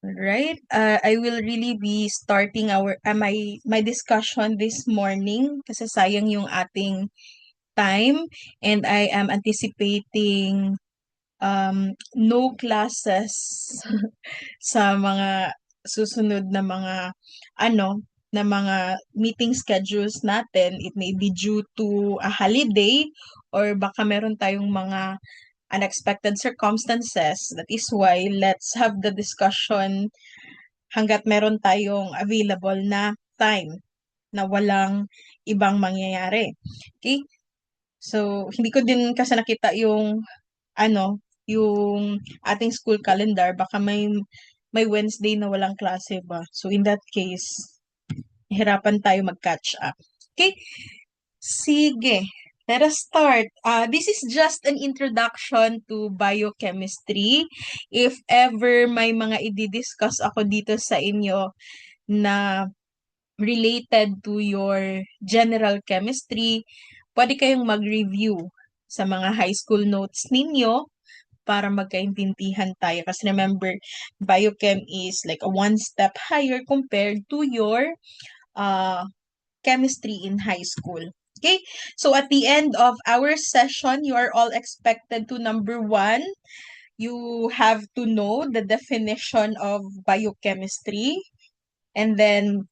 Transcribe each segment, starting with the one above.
Right? I will really be starting my discussion this morning kasi sayang yung ating time, and I am anticipating no classes sa mga susunod na mga meeting schedules natin. It may be due to a holiday or baka meron tayong mga unexpected circumstances. That is why let's have the discussion hangga't meron tayong available na time na walang ibang mangyayari. Okay? So, hindi ko din kasi nakita yung ating school calendar. Baka may Wednesday na walang klase ba. So, in that case, hirapan tayo mag-catch up. Okay? Sige. Let us start. This is just an introduction to biochemistry. If ever may mga i-discuss ako dito sa inyo na related to your general chemistry, pwede kayong mag-review sa mga high school notes ninyo para magkaintindihan tayo. Kasi remember, biochem is like a one step higher compared to your uh, chemistry in high school. Okay? So at the end of our session, you are all expected to number one, you have to know the definition of biochemistry. And then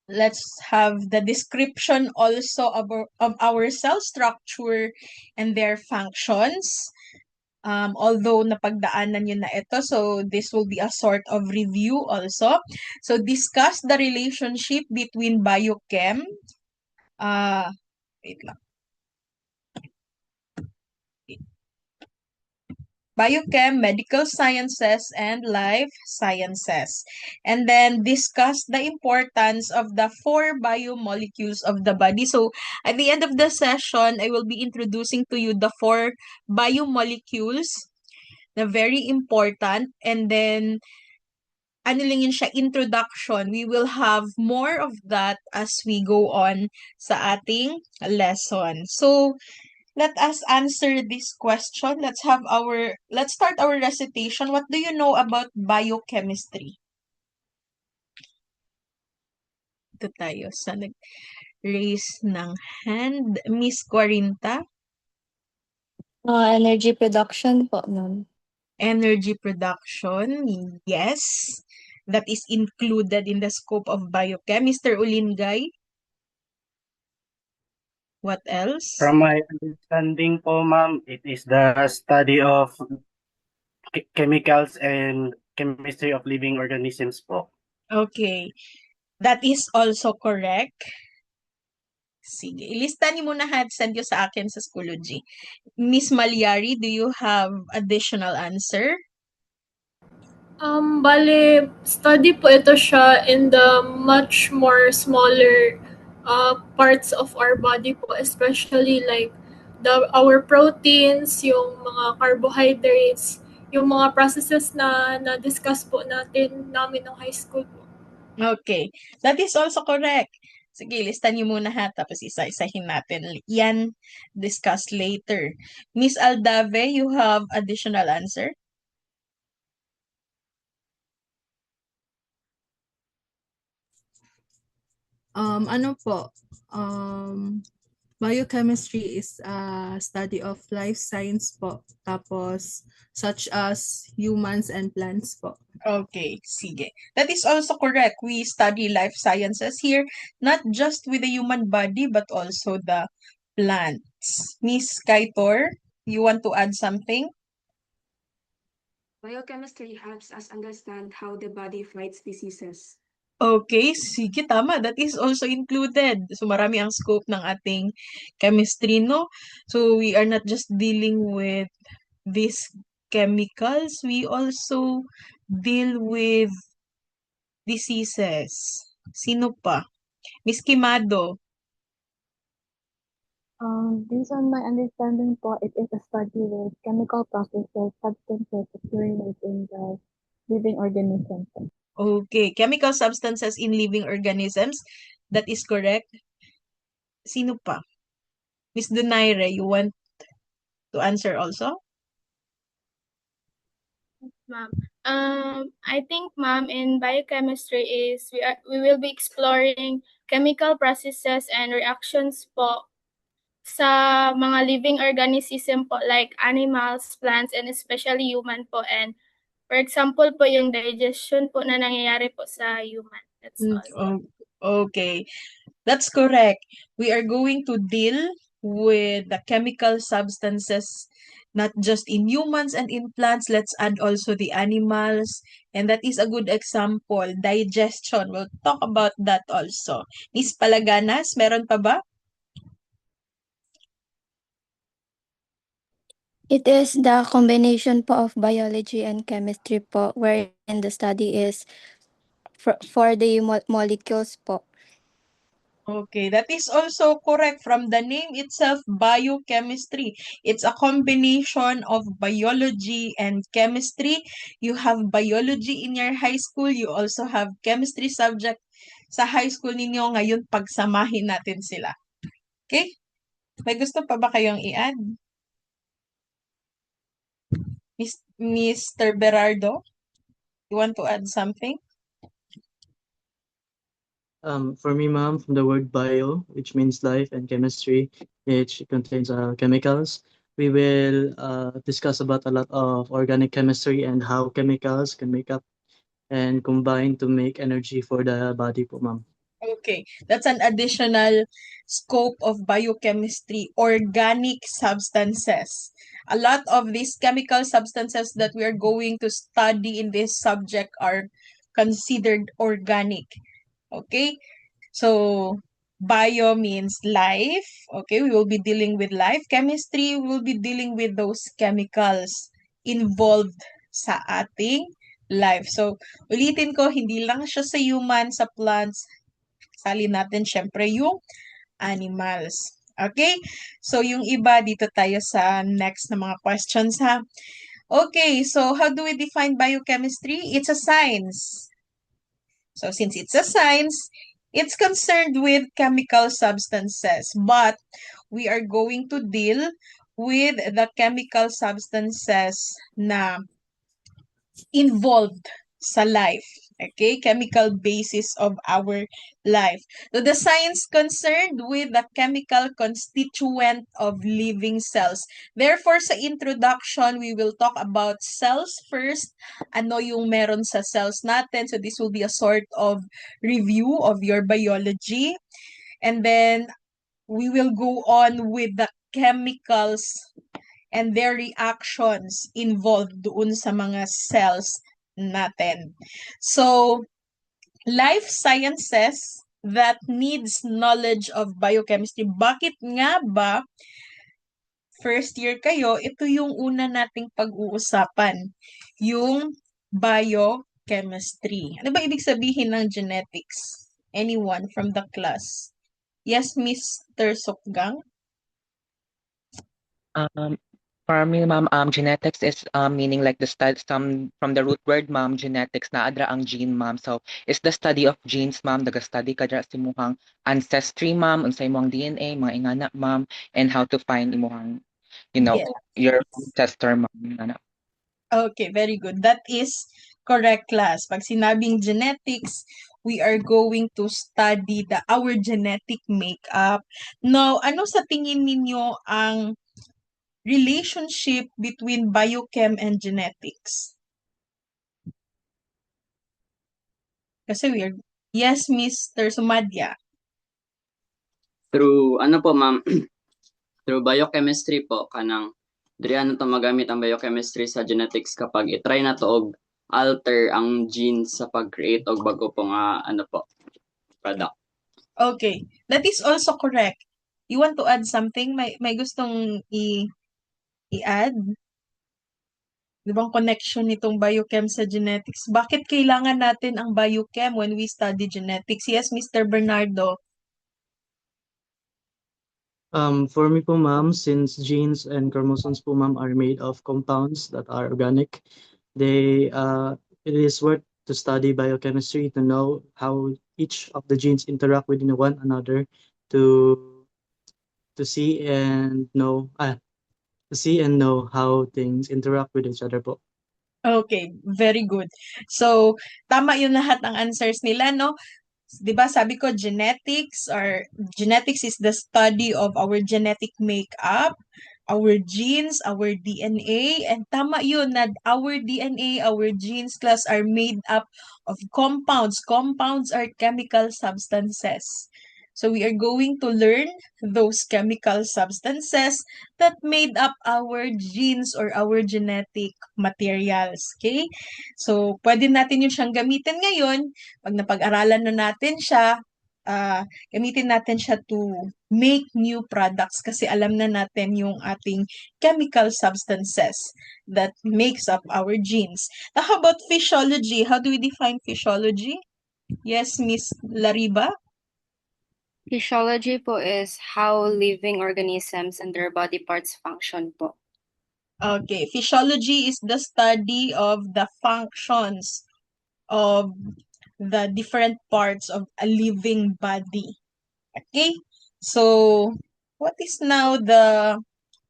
let's have the description also of our cell structure and their functions. Although napagdaanan nyo na ito, so this will be a sort of review also. So discuss the relationship between biochem, wait lang. Biochem, medical sciences, and life sciences. And then discuss the importance of the four biomolecules of the body. So at the end of the session, I will be introducing to you the four biomolecules, na very important. And then ano lang yun siya, introduction. We will have more of that as we go on sa ating lesson. So, let us answer this question. Let's start our recitation. What do you know about biochemistry? Ito tayo sa nag-raise ng hand. Miss Quarinta, Energy production po nun. energy production. Yes, that is included in the scope of biochem. Mr. Ulingay, what else? From my understanding po, ma'am, it is the study of chemicals and chemistry of living organisms po. Okay. That is also correct. Sige, ilista niyo muna ha, send nyo sa akin sa Schoology. Miss Malyari, do you have additional answer? Bale, study po ito siya in the much more smaller parts of our body po, especially like our proteins, yung mga carbohydrates, yung mga processes na na-discuss po namin ng high school po. Okay, that is also correct. Sige, lista niyo muna ha, tapos isa-isahin natin. Yan, discuss later. Miss Aldave, you have additional answer? Ano po, biochemistry is a study of life science po. Tapos, such as humans and plants po. Okay, sige. That is also correct. We study life sciences here, not just with the human body, but also the plants. Miss Kaitor, you want to add something? Biochemistry helps us understand how the body fights diseases. Okay, sige, tama. That is also included. So, marami ang scope ng ating chemistry, no? So, we are not just dealing with these chemicals. We also deal with diseases. Sino pa? Miss Kimado. Based on my understanding po, it is a study with chemical processes, substances occurring within the living organism. Okay, chemical substances in living organisms. That is correct. Sino pa? Miss Donaire, you want to answer also? Ma'am, I think, ma'am, in biochemistry is we will be exploring chemical processes and reactions po sa mga living organism po like animals, plants, and especially human po. And for example po, yung digestion po na nangyayari po sa human. That's all. Okay, that's correct. We are going to deal with the chemical substances, not just in humans and in plants. Let's add also the animals. And that is a good example, digestion. We'll talk about that also. Miss Palaganas, meron pa ba? It is the combination po of biology and chemistry po, wherein the study is for the molecules po. Okay, that is also correct from the name itself, biochemistry. It's a combination of biology and chemistry. You have biology in your high school, you also have chemistry subject sa high school ninyo. Ngayon, pagsamahin natin sila. Okay? May gusto pa ba kayong i-add? Mr. Berardo, you want to add something? For me, ma'am, from the word bio, which means life, and chemistry, which contains chemicals, we will discuss about a lot of organic chemistry and how chemicals can make up and combine to make energy for the body po, ma'am. Okay, that's an additional scope of biochemistry, organic substances. A lot of these chemical substances that we are going to study in this subject are considered organic. Okay, so bio means life. Okay, we will be dealing with life. Chemistry, we will be dealing with those chemicals involved sa ating life. So, ulitin ko, hindi lang siya sa human, sa plants, sali natin syempre yung animals. Okay? So, yung iba, dito tayo sa next na mga questions ha. Okay, so how do we define biochemistry? It's a science. So, since it's a science, it's concerned with chemical substances, but we are going to deal with the chemical substances na involved sa life. Okay, chemical basis of our life. So the science concerned with the chemical constituent of living cells. Therefore, sa introduction, we will talk about cells first. Ano yung meron sa cells natin. So this will be a sort of review of your biology. And then we will go on with the chemicals and their reactions involved doon sa mga cells natin. So, life sciences that needs knowledge of biochemistry. Bakit nga ba first year kayo, ito yung una nating pag-uusapan, yung biochemistry. Ano ba ibig sabihin ng genetics? Anyone from the class? Yes, Mr. Sukgang? For me, ma'am, genetics is meaning like the study from the root word, ma'am, genetics na adra ang gene, ma'am. So it's the study of genes, ma'am. Daga-study ka dra sa imong ancestry, ma'am, unsay imong DNA, mga ingana, ma'am, and how to find imong, Yes. your ancestor, ma'am. Ingana. Okay, very good. That is correct, class. Pag sinabing genetics, we are going to study our genetic makeup. Now, ano sa tingin ninyo ang relationship between biochem and genetics? Kasi we are... Yes, Mr. Sumadya. Through ano po ma'am, through biochemistry po kanang diri ano to magamit ang biochemistry sa genetics kapag i-try na to og alter ang genes sa pag-create og bago pong ano po product. Okay, that is also correct. You want to add something? May gustong i-add? Di bang connection nitong biochem sa genetics? Bakit kailangan natin ang biochem when we study genetics? Yes, Mr. Bernardo. For me po, ma'am, since genes and chromosomes po, ma'am, are made of compounds that are organic, it is worth to study biochemistry to know how each of the genes interact with one another to see and know how things interact with each other po. Okay, very good. So, tama yun lahat ng answers nila, no? 'Di ba sabi ko genetics is the study of our genetic makeup, our genes, our DNA, and tama yun na our DNA, our genes class are made up of compounds. Compounds are chemical substances. So we are going to learn those chemical substances that made up our genes or our genetic materials. Okay? So, pwede natin yun siyang gamitin ngayon pag napag-aralan na natin siya, gamitin natin siya to make new products kasi alam na natin yung ating chemical substances that makes up our genes. Now, how about physiology? How do we define physiology? Yes, Miss Lariba? Physiology po is how living organisms and their body parts function po. Okay, physiology is the study of the functions of the different parts of a living body. Okay? So, what is now the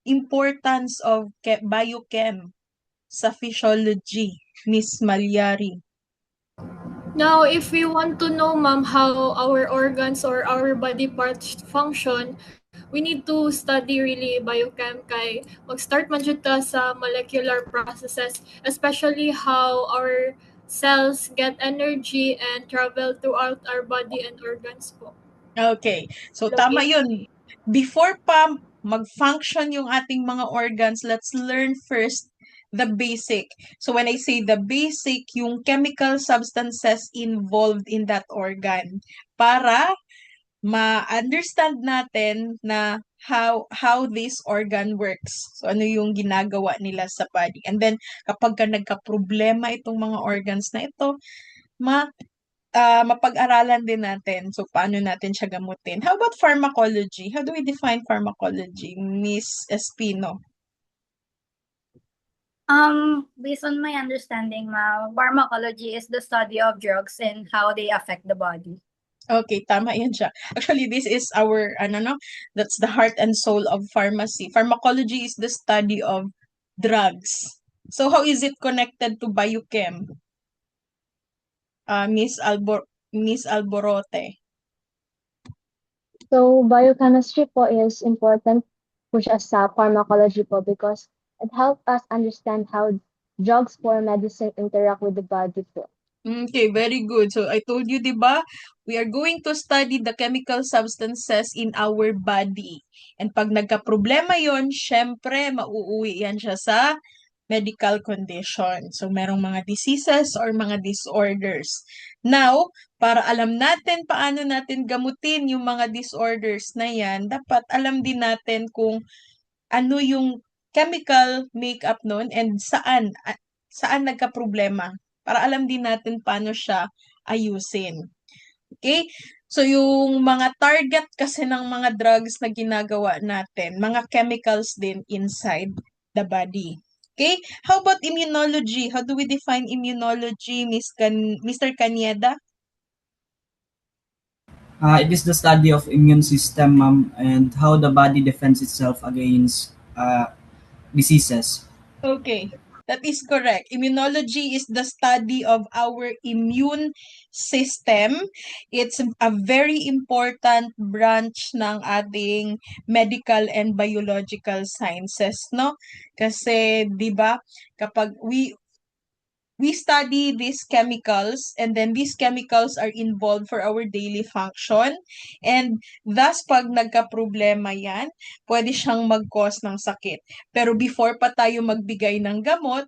importance of biochem sa physiology, Miss Malyari? Now, if we want to know, ma'am, how our organs or our body parts function, we need to study really biochem kay mag-start man jud ta sa molecular processes, especially how our cells get energy and travel throughout our body and organs po. Okay. So, tama yun. Before pa mag-function yung ating mga organs, let's learn first the basic. So, when I say the basic, yung chemical substances involved in that organ para ma-understand natin na how this organ works. So, ano yung ginagawa nila sa body. And then, kapag ka nagka-problema itong mga organs na ito, mapag-aralan din natin. So, paano natin siya gamutin. How about pharmacology? How do we define pharmacology, Miss Espino? Based on my understanding, pharmacology is the study of drugs and how they affect the body. Okay, tama yan siya. Actually, this is our, that's the heart and soul of pharmacy. Pharmacology is the study of drugs. So, how is it connected to biochem? Miss Alborote. So, biochemistry po is important po siya sa pharmacology po because it helps us understand how drugs for medicine interact with the body po. Okay, very good. So, I told you, di ba? We are going to study the chemical substances in our body. And pag nagka-problema yon, syempre, mauuwi yan siya sa medical condition. So, merong mga diseases or mga disorders. Now, para alam natin paano natin gamutin yung mga disorders na yan, dapat alam din natin kung ano yung chemical makeup nun and saan nagka-problema para alam din natin paano siya ayusin. Okay? So, yung mga target kasi ng mga drugs na ginagawa natin, mga chemicals din inside the body. Okay? How about immunology? How do we define immunology, Mr. Canieda? It is the study of immune system, ma'am, and how the body defends itself against diseases. Okay, that is correct. Immunology is the study of our immune system. It's a very important branch ng ating medical and biological sciences, no? Kasi, 'di ba, kapag we study these chemicals and then these chemicals are involved for our daily function and thus pag nagka-problema yan, pwede siyang mag-cause ng sakit. Pero before pa tayo magbigay ng gamot,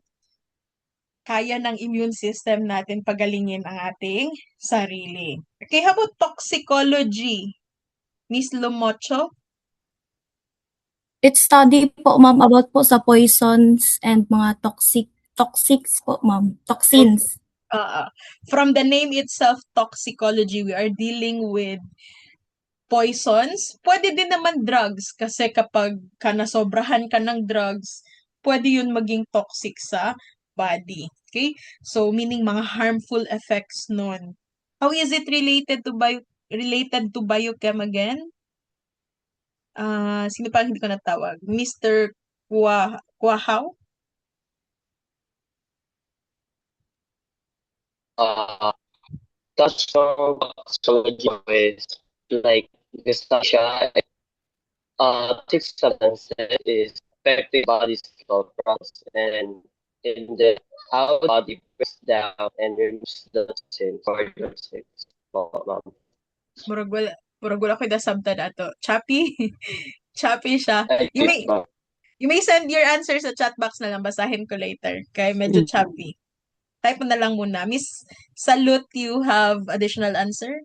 kaya ng immune system natin pagalingin ang ating sarili. Okay, how about toxicology? Miss Lumocho? It's study po, ma'am, about po sa poisons and mga toxics po, ma'am. Toxins. From the name itself, toxicology, we are dealing with poisons. Pwede din naman drugs kasi kapag nasobrahan ka ng drugs, pwede yun maging toxic sa body. Okay? So, meaning mga harmful effects nun. How is it related to biochem again? Sino pa hindi ko natawag? Mr. Kuahaw? Toxicology is like the study siya, toxic substances is affecting body's physical process and in the how the body breaks down and removes the toxins or toxics. Ma'am. Murag wala ko dasabtan ato. Choppy. Choppy siya. You Yes, may ma'am. you may send your answer sa chat box na lang. Basahin ko later. Kaya medyo choppy. Type mo na lang muna. Miss Salute, you have additional answer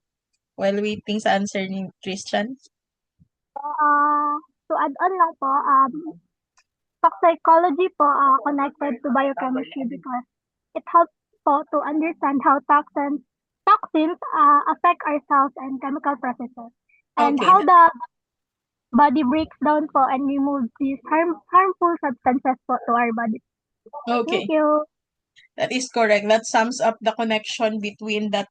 while waiting sa answer ni Christian? To add on lang po, toxicology po connected to biochemistry because it helps po to understand how toxins affect our cells and chemical processes and Okay. how the body breaks down po and removes these harmful substances po to our body. Okay. Thank you. That is correct. That sums up the connection between that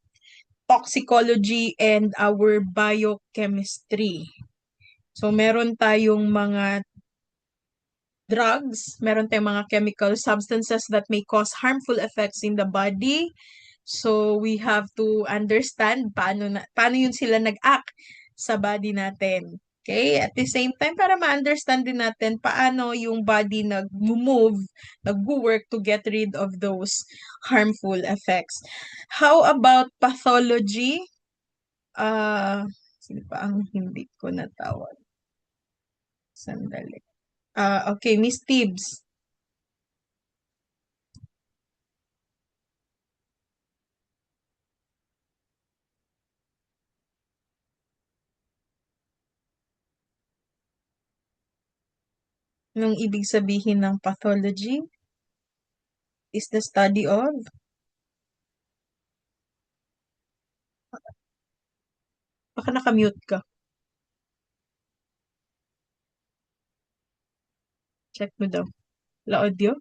toxicology and our biochemistry. So, meron tayong mga drugs, meron tayong mga chemical substances that may cause harmful effects in the body. So, we have to understand paano yun sila nag-act sa body natin. Okay? At the same time, para ma-understand din natin paano yung body nag-move, nag-work to get rid of those harmful effects. How about pathology? Sino pa ang hindi ko natawag? Sandali. Okay, Miss Tibbs. Anong ibig sabihin ng pathology? Is the study of? Baka nakamute ka. Check mo daw. La audio?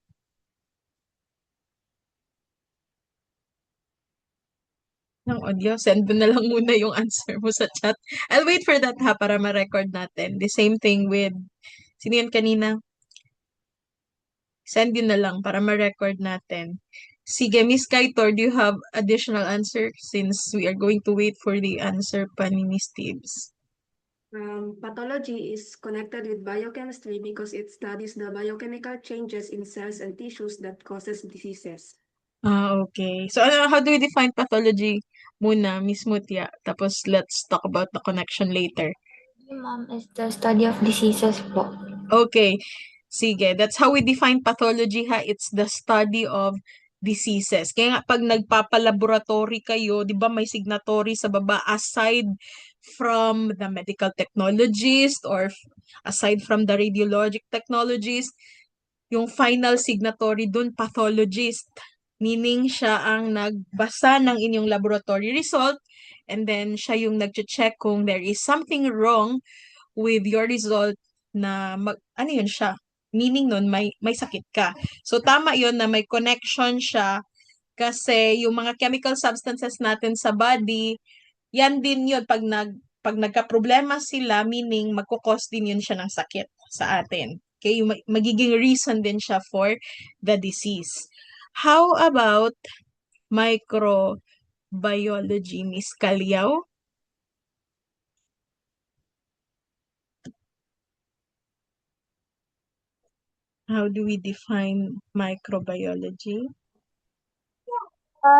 Ng audio? Send mo na lang muna yung answer mo sa chat. I'll wait for that ha, para ma-record natin. The same thing with, sino yan kanina? Send yun na lang para ma-record natin. Sige, Miss Kaitor, do you have additional answer since we are going to wait for the answer pa ni Miss Tibbs? Pathology is connected with biochemistry because it studies the biochemical changes in cells and tissues that causes diseases. Okay. So, how do we define pathology muna, Miss Mutia? Tapos, let's talk about the connection later. Ma'am, is the study of diseases po. Okay. Sige, that's how we define pathology ha. It's the study of diseases. Kaya nga pag nagpapalaboratory kayo, 'di ba may signatory sa baba aside from the medical technologist or aside from the radiologic technologist, yung final signatory dun pathologist. Meaning siya ang nagbasa ng inyong laboratory result and then siya yung nagche-check kung there is something wrong with your result na ano yun siya? Meaning nun, may sakit ka. So, tama yun na may connection siya kasi yung mga chemical substances natin sa body, yan din yun. Pag nagka-problema sila, meaning magkukos din yun siya ng sakit sa atin. Okay? Yung magiging reason din siya for the disease. How about microbiology, Miss Calyaw? How do we define microbiology?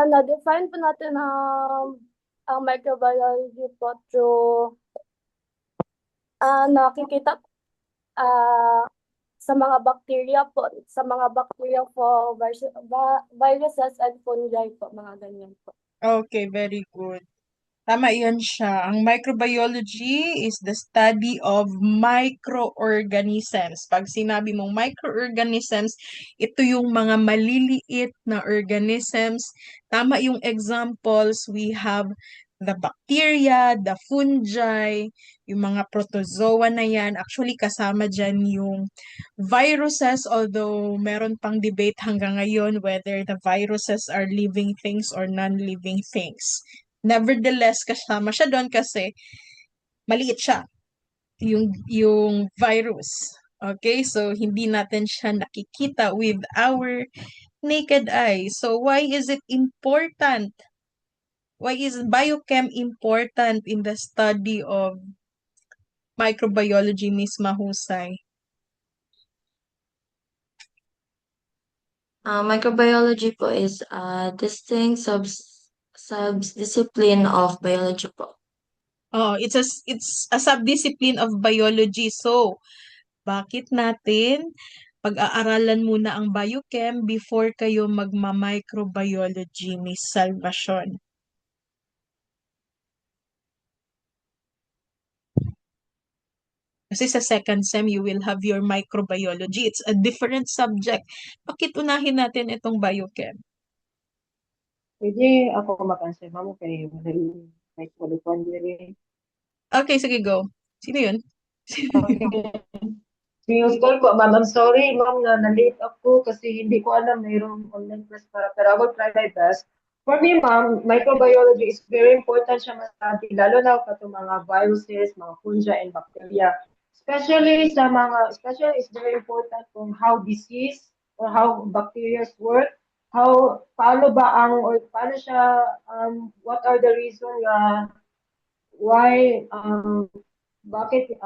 Na-define po natin ang microbiology po through nakikita sa mga bacteria po, viruses and fungi po, mga ganyan po. Okay, very good. Tama yun siya. Ang microbiology is the study of microorganisms. Pag sinabi mong microorganisms, ito yung mga maliliit na organisms. Tama yung examples. We have the bacteria, the fungi, yung mga protozoa na yan. Actually, kasama dyan yung viruses, although meron pang debate hanggang ngayon whether the viruses are living things or non-living things. Nevertheless, kasama siya doon kasi maliit siya, yung virus. Okay, so hindi natin siya nakikita with our naked eye. So why is it important Why is biochem important in the study of microbiology, Miss Mahusay? Microbiology po is a distinct subdiscipline of biology po. Oh, it's a subdiscipline of biology. So, bakit natin pag-aaralan muna ang biochem before kayo magma-microbiology, Miss Salvacion? Kasi sa second sem, you will have your microbiology. It's a different subject. Bakit unahin natin itong biochem? Pwede ako mag-answer, ma'am, kay may qualifying diri. Okay, sige, go. Sino yun? News call po, ma'am. I'm sorry, ma'am, na na-late ako kasi hindi ko alam mayroong online class pero I will try my best. For me, ma'am, microbiology is very important siya ma-study, lalo na sa mga viruses, mga fungi, and bacteria. Especially it's very important kung how disease or how bacteria work, paano siya, what are the reason why, bakit,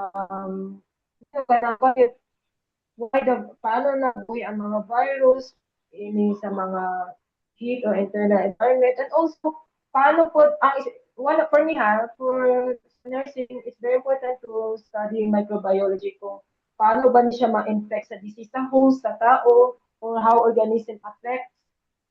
paano nabuhay ang mga virus sa mga heat or internal environment, and also paano po for me for nursing, it's very important to study microbiology kung paano ba siya ma-infect sa disease sa host, sa tao, or how organism affects.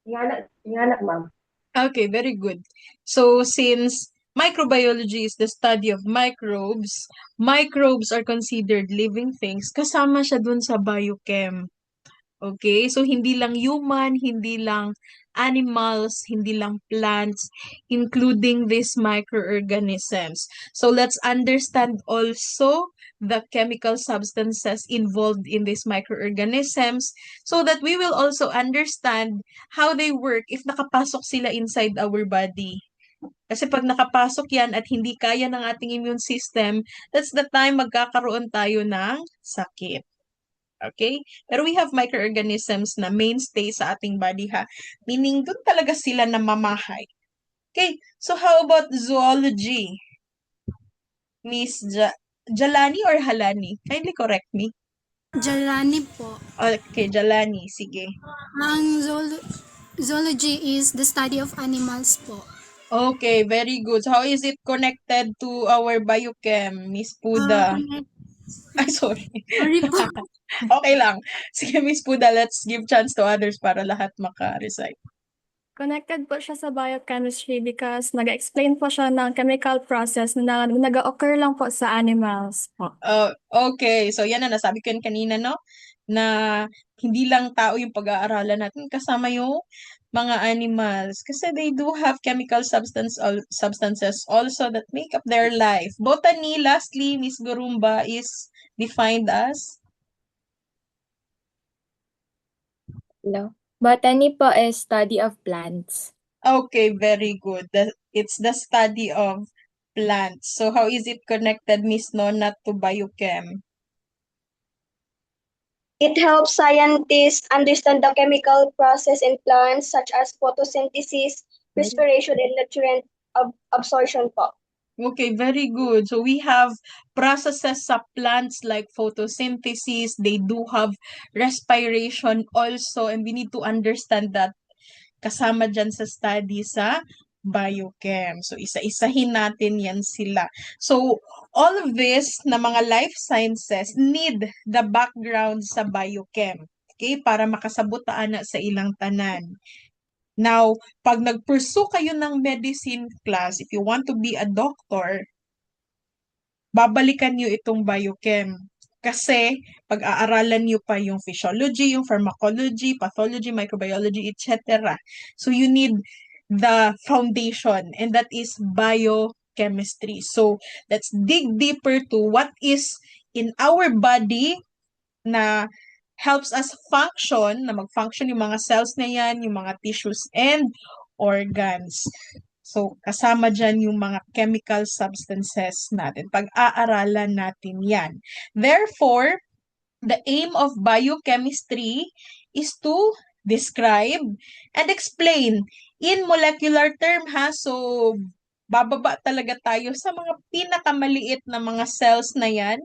Ingana, ma'am. Okay, very good. So, since microbiology is the study of microbes, microbes are considered living things, kasama siya dun sa biochem. Okay, so hindi lang human, hindi lang animals, hindi lang plants, including these microorganisms. So let's understand also the chemical substances involved in these microorganisms so that we will also understand how they work if nakapasok sila inside our body. Kasi pag nakapasok yan at hindi kaya ng ating immune system, that's the time magkakaroon tayo ng sakit. Okay? Pero we have microorganisms na mainstay sa ating body ha. Meaning, doon talaga sila namamahay. Okay? So, how about zoology? Miss Jalani or Halani? Kindly correct me. Jalani po. Okay, Jalani. Sige. Ang zoology is the study of animals po. Okay, very good. So, how is it connected to our biochem, Miss Puda? Ay, sorry. Sorry po. Okay lang. Sige, Miss Puda, let's give chance to others para lahat maka-recite. Connected po siya sa biochemistry because nag-explain po siya ng chemical process na nag-occur lang po sa animals po. Okay, so yan na nasabi ko yun kanina, no? Na hindi lang tao yung pag-aaralan natin, kasama yung mga animals. Kasi they do have chemical substances also that make up their life. Botany, lastly, Miss Gurumba, is defined as? No. Botany po is study of plants. Okay, very good. It's the study of plants. So how is it connected, Miss Nona, to biochem? It helps scientists understand the chemical process in plants such as photosynthesis, respiration, and nutrient absorption po. Okay, very good. So we have processes sa plants like photosynthesis. They do have respiration also, and we need to understand that kasama dyan sa study sa biochem. So isa-isahin natin yan sila. So all of this na mga life sciences need the background sa biochem. Okay, para makasabutaan na sa ilang tanan. Now, pag nag-pursue kayo ng medicine class, if you want to be a doctor, babalikan nyo itong biochem. Kasi, pag-aaralan nyo pa yung physiology, yung pharmacology, pathology, microbiology, etc. So, you need the foundation, and that is biochemistry. So, let's dig deeper to what is in our body na helps us function, na mag-function yung mga cells na yan, yung mga tissues and organs. So, kasama dyan yung mga chemical substances natin. Pag-aaralan natin yan. Therefore, the aim of biochemistry is to describe, and explain in molecular term ha. So, bababa talaga tayo sa mga pinakamaliit na mga cells na yan.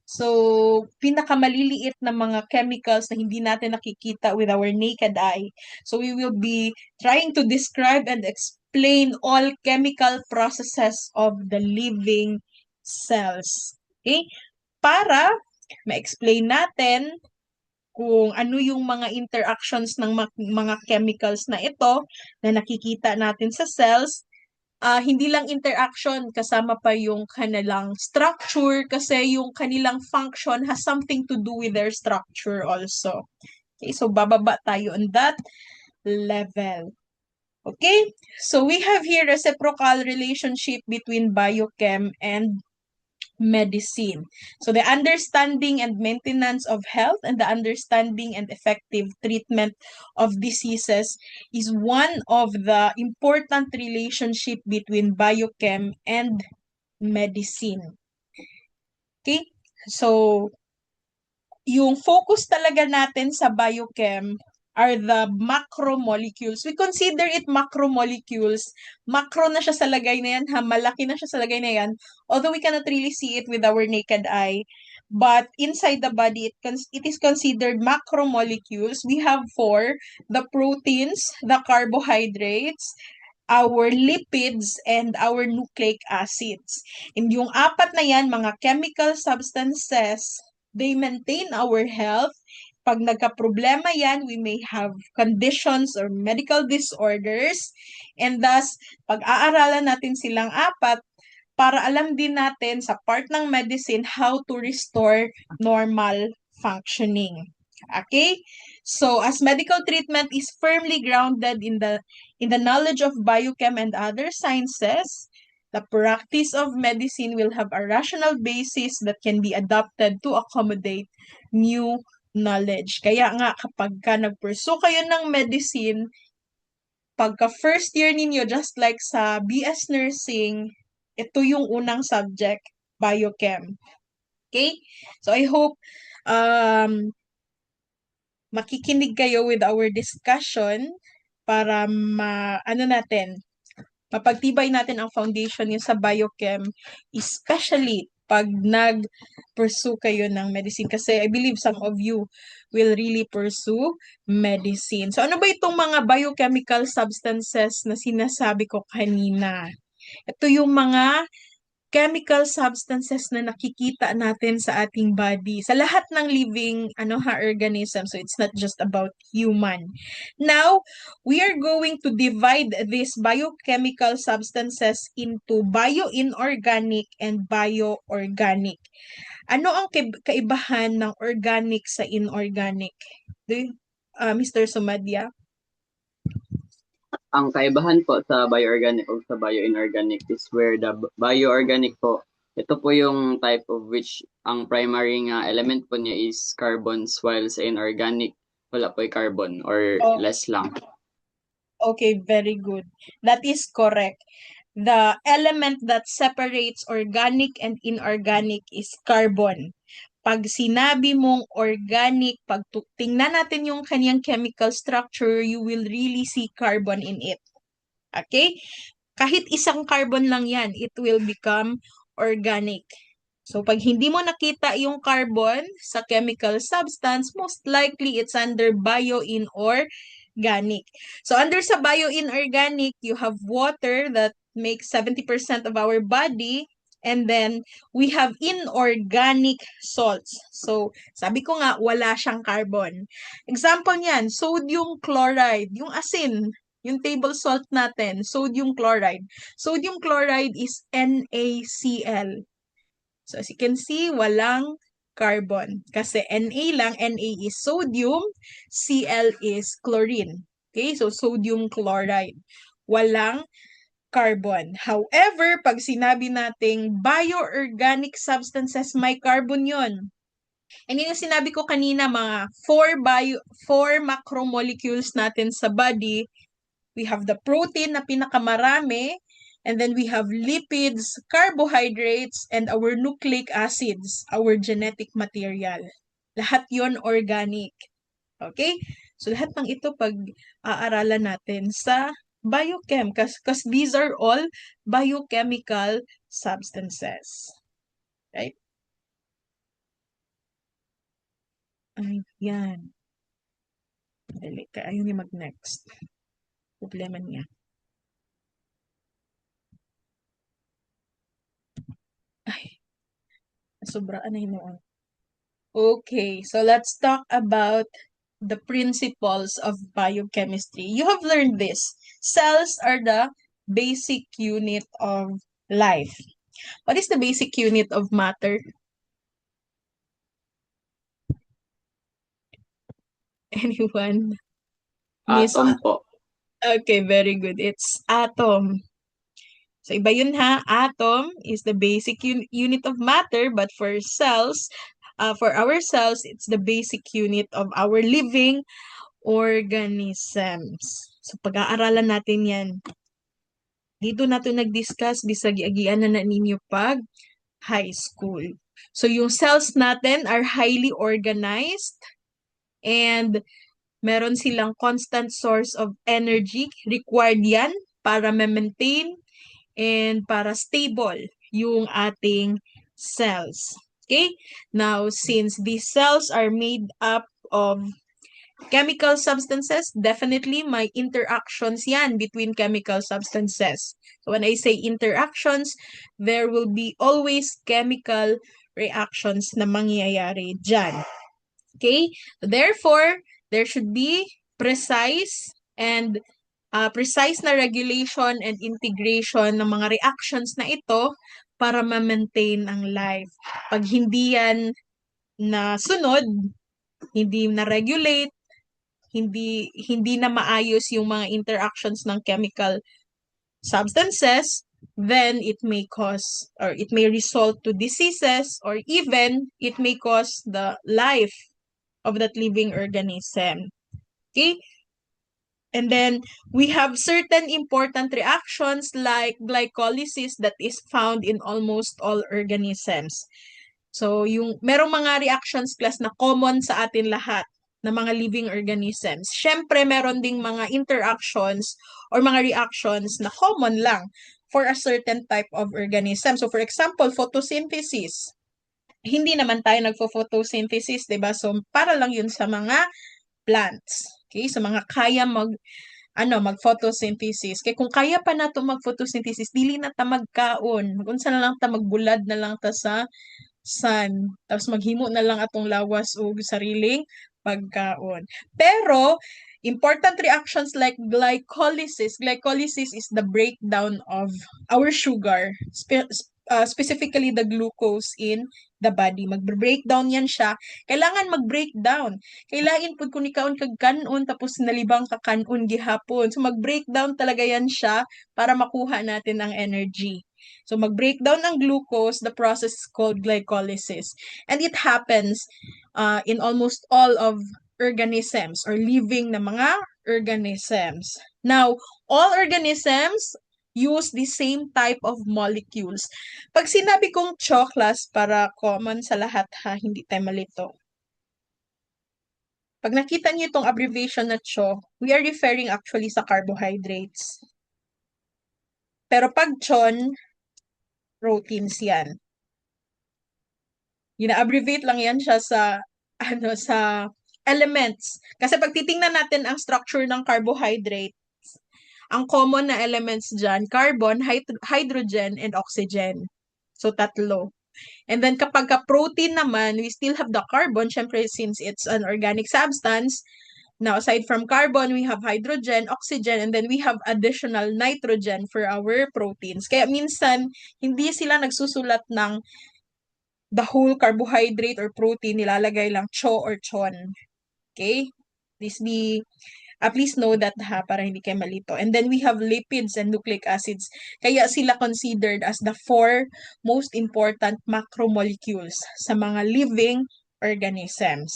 So, pinakamaliliit na mga chemicals na hindi natin nakikita with our naked eye. So, we will be trying to describe and explain all chemical processes of the living cells. Okay? Para ma-explain natin kung ano yung mga interactions ng mga chemicals na ito na nakikita natin sa cells. Hindi lang interaction, kasama pa yung kanilang structure kasi yung kanilang function has something to do with their structure also. Okay, so bababa tayo on that level. Okay, so we have here reciprocal relationship between biochem and medicine. So the understanding and maintenance of health and the understanding and effective treatment of diseases is one of the important relationship between biochem and medicine. Okay? So yung focus talaga natin sa biochem are the macromolecules. We consider it macromolecules. Macro na siya sa lagay na yan, ha? Malaki na siya sa lagay na yan. Although we cannot really see it with our naked eye. But inside the body, it is considered macromolecules. We have 4, the proteins, the carbohydrates, our lipids, and our nucleic acids. And yung 4 na yan, mga chemical substances, they maintain our health. Pag nagka-problema yan, we may have conditions or medical disorders. And thus, pag-aaralan natin silang 4 para alam din natin sa part ng medicine how to restore normal functioning. Okay? So, as medical treatment is firmly grounded in the knowledge of biochem and other sciences, the practice of medicine will have a rational basis that can be adapted to accommodate new knowledge. Kaya nga, kapag ka nag-pursue kayo ng medicine, pagka first year ninyo, just like sa BS Nursing, ito yung unang subject, biochem. Okay? So, I hope makikinig kayo with our discussion para mapagtibay natin ang foundation niyo sa biochem, especially pag nag-pursue kayo ng medicine. Kasi I believe some of you will really pursue medicine. So, ano ba itong mga biochemical substances na sinasabi ko kanina? Ito yung mga chemical substances na nakikita natin sa ating body, sa lahat ng living organism. So it's not just about human. Now, we are going to divide these biochemical substances into bio-inorganic and bio-organic. Ano ang kaibahan ng organic sa inorganic? Mr. Sumadya? Ang kaibahan po sa bioorganic o sa bio-inorganic is where the bioorganic po, ito po yung type of which ang primary nga element po niya is carbons, while sa inorganic, wala po yung carbon or less lang. Okay, very good. That is correct. The element that separates organic and inorganic is carbon. Pag sinabi mong organic, pag tingnan natin yung kanyang chemical structure, you will really see carbon in it. Okay? Kahit isang carbon lang yan, it will become organic. So, pag hindi mo nakita yung carbon sa chemical substance, most likely it's under bio-inorganic. So, under sa bio-inorganic, you have water that makes 70% of our body. And then, we have inorganic salts. So, sabi ko nga, wala siyang carbon. Example niyan, sodium chloride, yung asin, yung table salt natin, sodium chloride. Sodium chloride is NaCl. So, as you can see, walang carbon. Kasi Na lang, Na is sodium, Cl is chlorine. Okay, so sodium chloride. Walang carbon. However, pag sinabi nating bioorganic substances, may carbon yun. And yung sinabi ko kanina, mga 4 macromolecules natin sa body, we have the protein na pinakamarami, and then we have lipids, carbohydrates, and our nucleic acids, our genetic material. Lahat yon organic. Okay? So lahat ng ito pag-aaralan natin sa biochem because these are all biochemical substances. Right? Ayan. Dali ka. Ayaw niya mag-next. Problema niya. Ay. Sobraan na yun. Okay. So let's talk about the principles of biochemistry. You have learned this. Cells are the basic unit of life. What is the basic unit of matter? Anyone? Miss? Atom po. Okay, very good. It's atom. So, iba yun ha. Atom is the basic unit of matter, but for cells, for our cells, it's the basic unit of our living organisms. So, pag-aaralan natin yan. Dito na ito nag-discuss, bisag agian na ninyo pag high school. So, yung cells natin are highly organized and meron silang constant source of energy. Required yan para ma-maintain and para stable yung ating cells. Okay? Now, since these cells are made up of chemical substances, definitely may interactions yan between chemical substances. So when I say interactions, there will be always chemical reactions na mangyayari dyan. Okay? Therefore, there should be precise na regulation and integration ng mga reactions na ito para ma-maintain ang life. Pag hindi yan na sunod, hindi na regulate, hindi na maayos yung mga interactions ng chemical substances, then it may cause or it may result to diseases or even it may cause the life of that living organism. Okay? And then we have certain important reactions like glycolysis that is found in almost all organisms. So, merong mga reactions class na common sa atin lahat na mga living organisms. Syempre, meron ding mga interactions or mga reactions na common lang for a certain type of organism. So, for example, photosynthesis. Hindi naman tayo nagpo-photosynthesis, 'di ba? So, para lang 'yun sa mga plants. Okay? Sa mga kaya mag-photosynthesis. Kaya kung kaya pa nato mag-photosynthesis, dili na ta magkaon. Unsa na lang ta magbulad na lang ta sa sun. Tapos maghimo na lang atong lawas o sariling pagkaon. Pero, important reactions like glycolysis. Glycolysis is the breakdown of our sugar, specifically the glucose in the body. Mag-breakdown yan siya. Kailangan mag-breakdown. Kailangan po kung ikaon kag kanon tapos nalibang ka kanon gihapon. So mag-breakdown talaga yan siya para makuha natin ang energy. So mag-breakdown ng glucose, the process is called glycolysis. And it happens in almost all of organisms or living na mga organisms. Now, all organisms use the same type of molecules. Pag sinabi kong CHO, class, para common sa lahat ha, hindi tayo malito. Pag nakita niyo itong abbreviation na CHO, we are referring actually sa carbohydrates. Pero pag CHON, proteins yan. Gina-abbreviate lang yan siya sa elements. Kasi pag titingnan natin ang structure ng carbohydrate, ang common na elements dyan, carbon, hydrogen, and oxygen. So, tatlo. And then kapag ka-protein naman, we still have the carbon, syempre since it's an organic substance. Now, aside from carbon, we have hydrogen, oxygen, and then we have additional nitrogen for our proteins. Kaya minsan, hindi sila nagsusulat ng the whole carbohydrate or protein, nilalagay lang CHO or CHON. Okay? Please know that ha, para hindi kayo malito. And then we have lipids and nucleic acids. Kaya sila considered as the 4 most important macromolecules sa mga living organisms.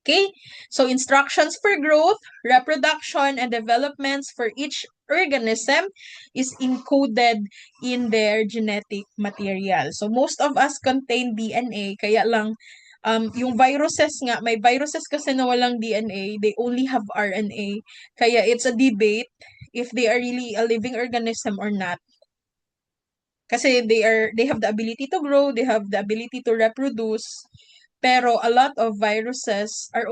Okay? So instructions for growth, reproduction, and developments for each organism is encoded in their genetic material. So most of us contain DNA, kaya lang Yung viruses nga, may viruses kasi na walang DNA, they only have RNA. Kaya it's a debate if they are really a living organism or not. Kasi they have the ability to grow, they have the ability to reproduce. Pero a lot of viruses are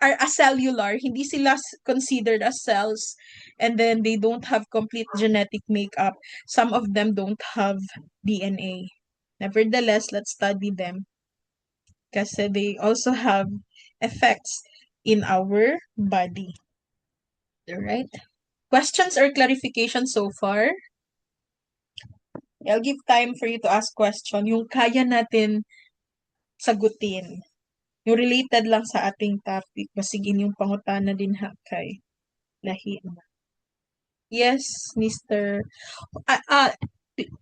acellular, hindi sila considered as cells, and then they don't have complete genetic makeup. Some of them don't have DNA. Nevertheless, let's study them kasi they also have effects in our body. Alright? Questions or clarification so far? I'll give time for you to ask question. Yung kaya natin sagutin. Yung related lang sa ating topic. Masigin yung pangutana din ha kay lahi na. Yes, Mr.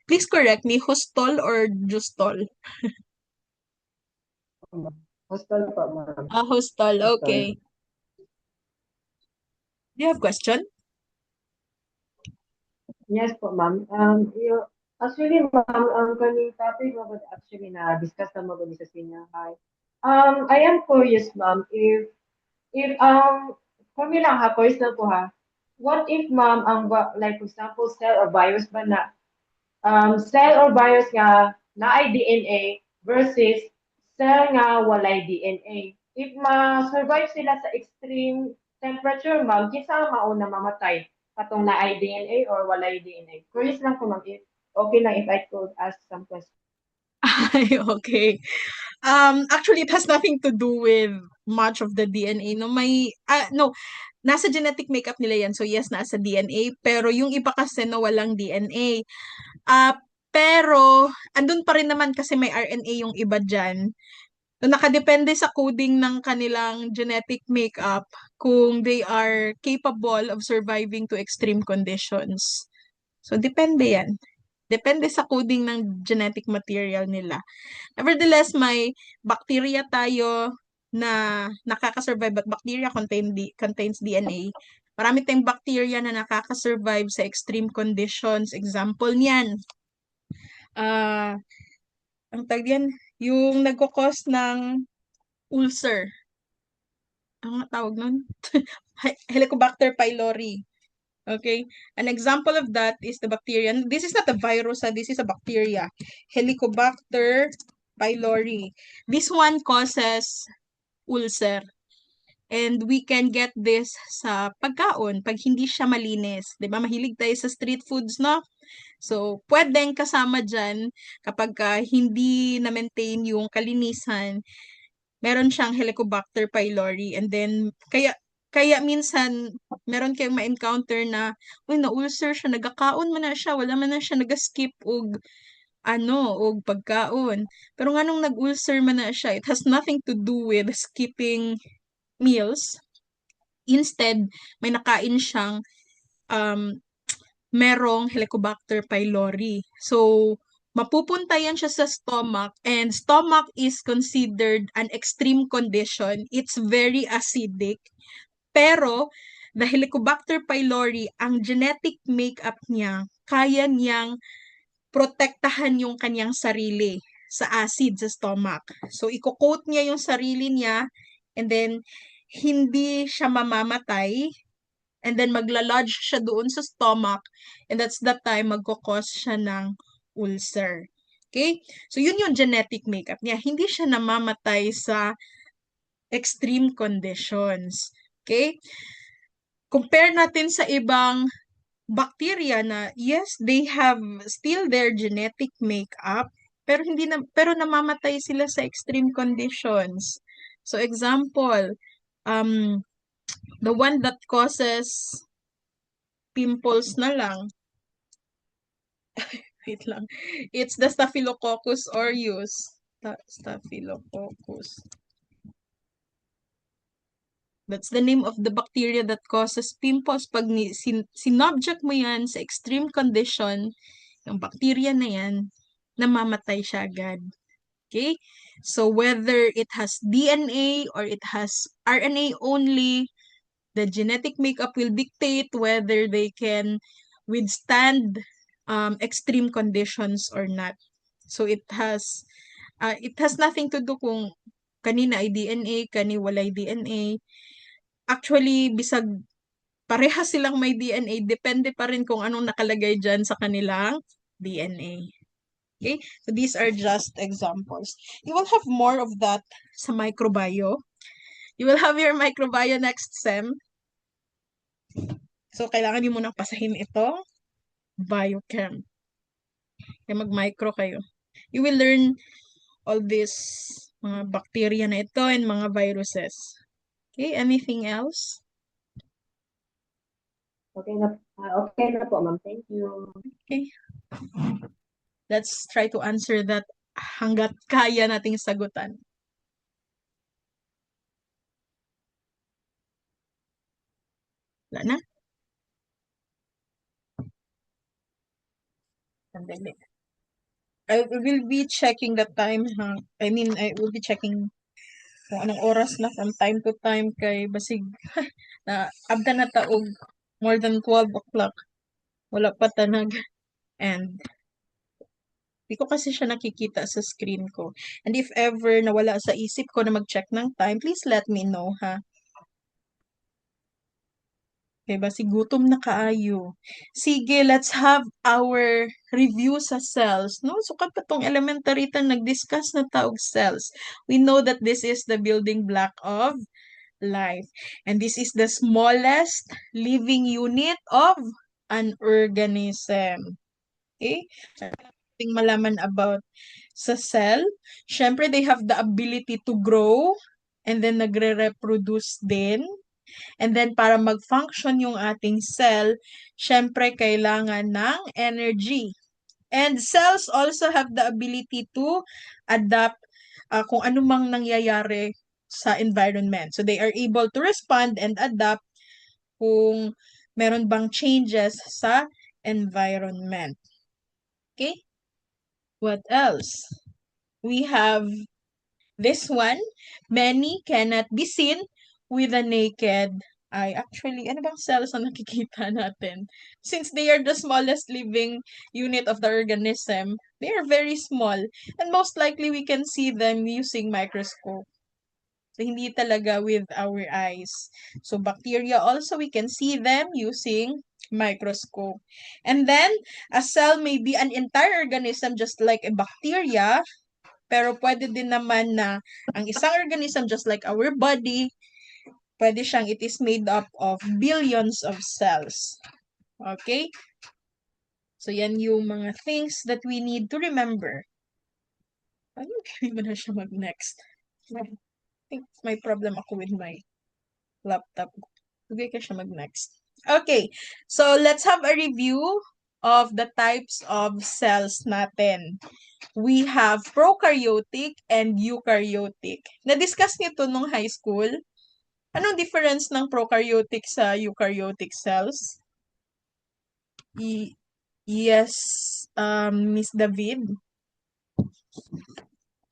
Please correct me, hostol or justol? Hostel po, ma'am. Hostel, okay. Do you have question? Yes po, ma'am. Actually, ma'am, ang kaning topic mo actually na-discuss na mo sa senior high. I am curious, ma'am, if for me lang ha, personal ko ha, what if, ma'am, like, for example, cell or virus ba na, cell or virus nga na ay DNA versus cell nga walay DNA. If ma-survive sila sa extreme temperature, ma'am, kinsa mauna mamatay? Katong na ay DNA or walay DNA? Curious lang ko, ma'am, if okay lang if I could ask some questions. Okay. Actually, it has nothing to do with much of the DNA. No, nasa genetic makeup nila yan. So, yes, nasa DNA. Pero yung iba kasi no, walang DNA. Pero, andun pa rin naman kasi may RNA yung iba dyan. So, nakadepende sa coding ng kanilang genetic makeup kung they are capable of surviving to extreme conditions. So, depende yan. Depende sa coding ng genetic material nila. Nevertheless, may bacteria tayo na nakakasurvive, but bacteria contains DNA. Marami tayong bacteria na nakakasurvive sa extreme conditions. Example niyan, ang tawag yan, yung nagkukos ng ulcer. Ang tawag nun? Helicobacter pylori. Okay, an example of that is the bacteria. This is not a virus, this is a bacteria. Helicobacter pylori. This one causes ulcer. And we can get this sa pagkaon pag hindi siya malinis. 'Di ba? Mahilig tayo sa street foods, no? So, pwedeng kasama dyan kapag hindi na-maintain yung kalinisan, meron siyang Helicobacter pylori. And then, kaya minsan, meron kayong ma-encounter na, na-ulcer siya, nagkakaon man na siya, wala man na siya nag-skip og pagkaon. Pero nga nung nag-ulcer man na siya, it has nothing to do with skipping meals. Instead, may nakain siyang merong Helicobacter pylori. So, mapupunta yan siya sa stomach, and stomach is considered an extreme condition. It's very acidic. Pero, the Helicobacter pylori, ang genetic makeup niya, kaya niyang protektahan yung kanyang sarili sa acid sa stomach. So, i-coat niya yung sarili niya, and then, hindi siya mamamatay, and then magla-lodge siya doon sa stomach, and that's the time magkukos siya ng ulcer. Okay? So, yun yung genetic makeup niya. Hindi siya namamatay sa extreme conditions. Okay? Compare natin sa ibang bacteria na, yes, they have still their genetic makeup, pero pero namamatay sila sa extreme conditions. So, example, the one that causes pimples na lang. Wait lang. It's the Staphylococcus aureus. Staphylococcus. That's the name of the bacteria that causes pimples. Pag sinobject mo yan sa extreme condition, yung bacteria na yan, namamatay siya agad. Okay? So, whether it has DNA or it has RNA only, the genetic makeup will dictate whether they can withstand extreme conditions or not. So, it has nothing to do kung kanina ay DNA, kani walay DNA. Actually, bisag pareha silang may DNA, depende pa rin kung anong nakalagay dyan sa kanilang DNA. Okay? So these are just examples. You will have more of that sa microbio. You will have your microbio next sem. So kailangan niyo munang pasahin ito. Biochem. Kaya mag-micro kayo. You will learn all this mga bacteria na ito and mga viruses. Okay, anything else? Okay na po, ma'am. Thank you. Okay. Let's try to answer that hanggat kaya nating sagutan. Wala na? Sandali. I will be checking the time, ha? I mean, I will be checking kung anong oras na from time to time kay basig na abda na taog more than 12 o'clock. Wala pa tanag. And di ko kasi siya nakikita sa screen ko. And if ever nawala sa isip ko na mag-check ng time, please let me know, ha? Okay, basig gutom na kaayo. Sige, let's have our review sa cells, no? So, katong elementary tan nag-discuss na taog cells. We know that this is the building block of life. And this is the smallest living unit of an organism. Okay? Ating malaman about sa cell. Syempre, they have the ability to grow and then nagre-reproduce din. And then, para mag-function yung ating cell, syempre, kailangan ng energy. And cells also have the ability to adapt kung anumang nangyayari sa environment. So, they are able to respond and adapt kung meron bang changes sa environment. Okay? What else? We have this one. Many cannot be seen with a naked eye. Actually, ano bang cells ang nakikita natin? Since they are the smallest living unit of the organism, they are very small. And most likely, we can see them using microscope. So, hindi talaga with our eyes. So, bacteria also, we can see them using microscope. And then, a cell may be an entire organism just like a bacteria, pero pwede din naman na ang isang organism just like our body, pwede siyang, it is made up of billions of cells. Okay? So, yan yung mga things that we need to remember. Paano hindi mo na siya mag-next? I think may problem ako with my laptop. Sige ka siya mag-next. Okay. So, let's have a review of the types of cells natin. We have prokaryotic and eukaryotic. Na-discuss niyo to nung high school. Anong difference ng prokaryotic sa eukaryotic cells? Yes, Miss David.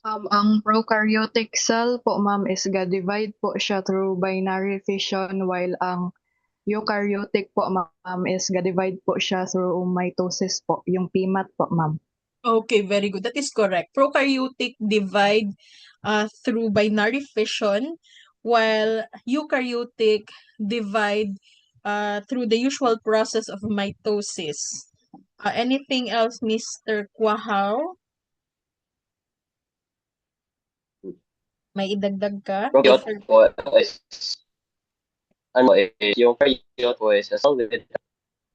Ang prokaryotic cell po, ma'am, is ga-divide po siya through binary fission, while ang eukaryotic po, ma'am, is ga-divide po siya through mitosis po, yung PMAT po, ma'am. Okay, very good. That is correct. Prokaryotic divide through binary fission, while eukaryotic divide through the usual process of mitosis. Anything else, Mr. Quahaw? May idagdag ka? Prokaryote po is yung prokaryote po is a cell with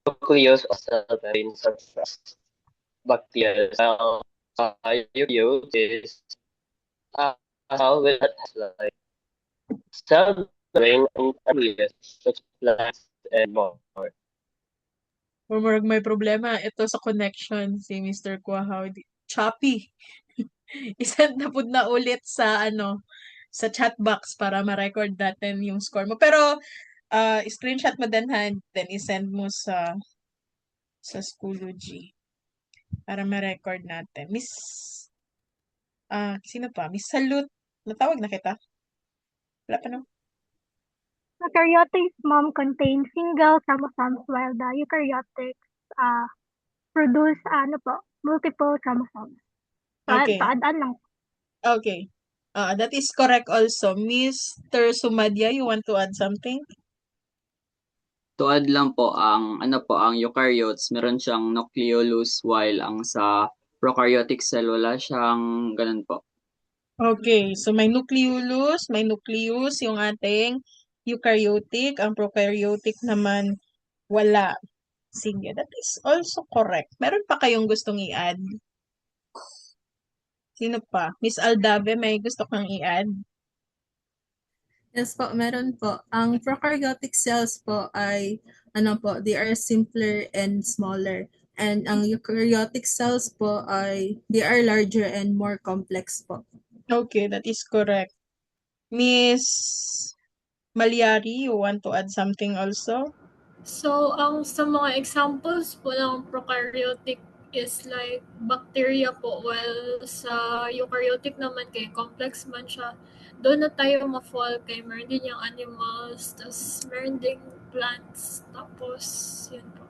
nucleus of cell membrane surface. Bacteria. Eukaryote is a cell with like cell membrane and nucleus, such as plants and more. Murmurag may problema. Ito sa connection si Mr. Quahaw. Choppy. Isend na po na ulit sa sa chat box para ma-record natin yung score mo. Pero screenshot mo din ha, then isend mo sa Schoology para ma-record natin. Miss sino pa? Miss Salute. Natawag na kita? Wala pa no? Prokaryotes, ma'am, contain single chromosomes while the eukaryotics produce multiple chromosomes. Okay. Paadaan lang. Okay. That is correct also. Mr. Sumadya, you want to add something? To add lang po, ang eukaryotes, meron siyang nucleolus while ang sa prokaryotic cell wala siyang ganun po. Okay, so may nucleolus, may nucleus yung ating eukaryotic, ang prokaryotic naman wala. Sige, that is also correct. Meron pa kayong gustong i-add? Sino pa? Miss Aldave, may gusto kang i-add? Yes po, meron po. Ang prokaryotic cells po ay, they are simpler and smaller. And ang eukaryotic cells po ay, they are larger and more complex po. Okay, that is correct. Miss Malyari, you want to add something also? So, sa mga examples po ng prokaryotic is like bacteria po, while sa eukaryotic naman kay complex man siya, doon na tayo ma-fall kay meron din yung animals, tas meron ding plants, tapos yun po.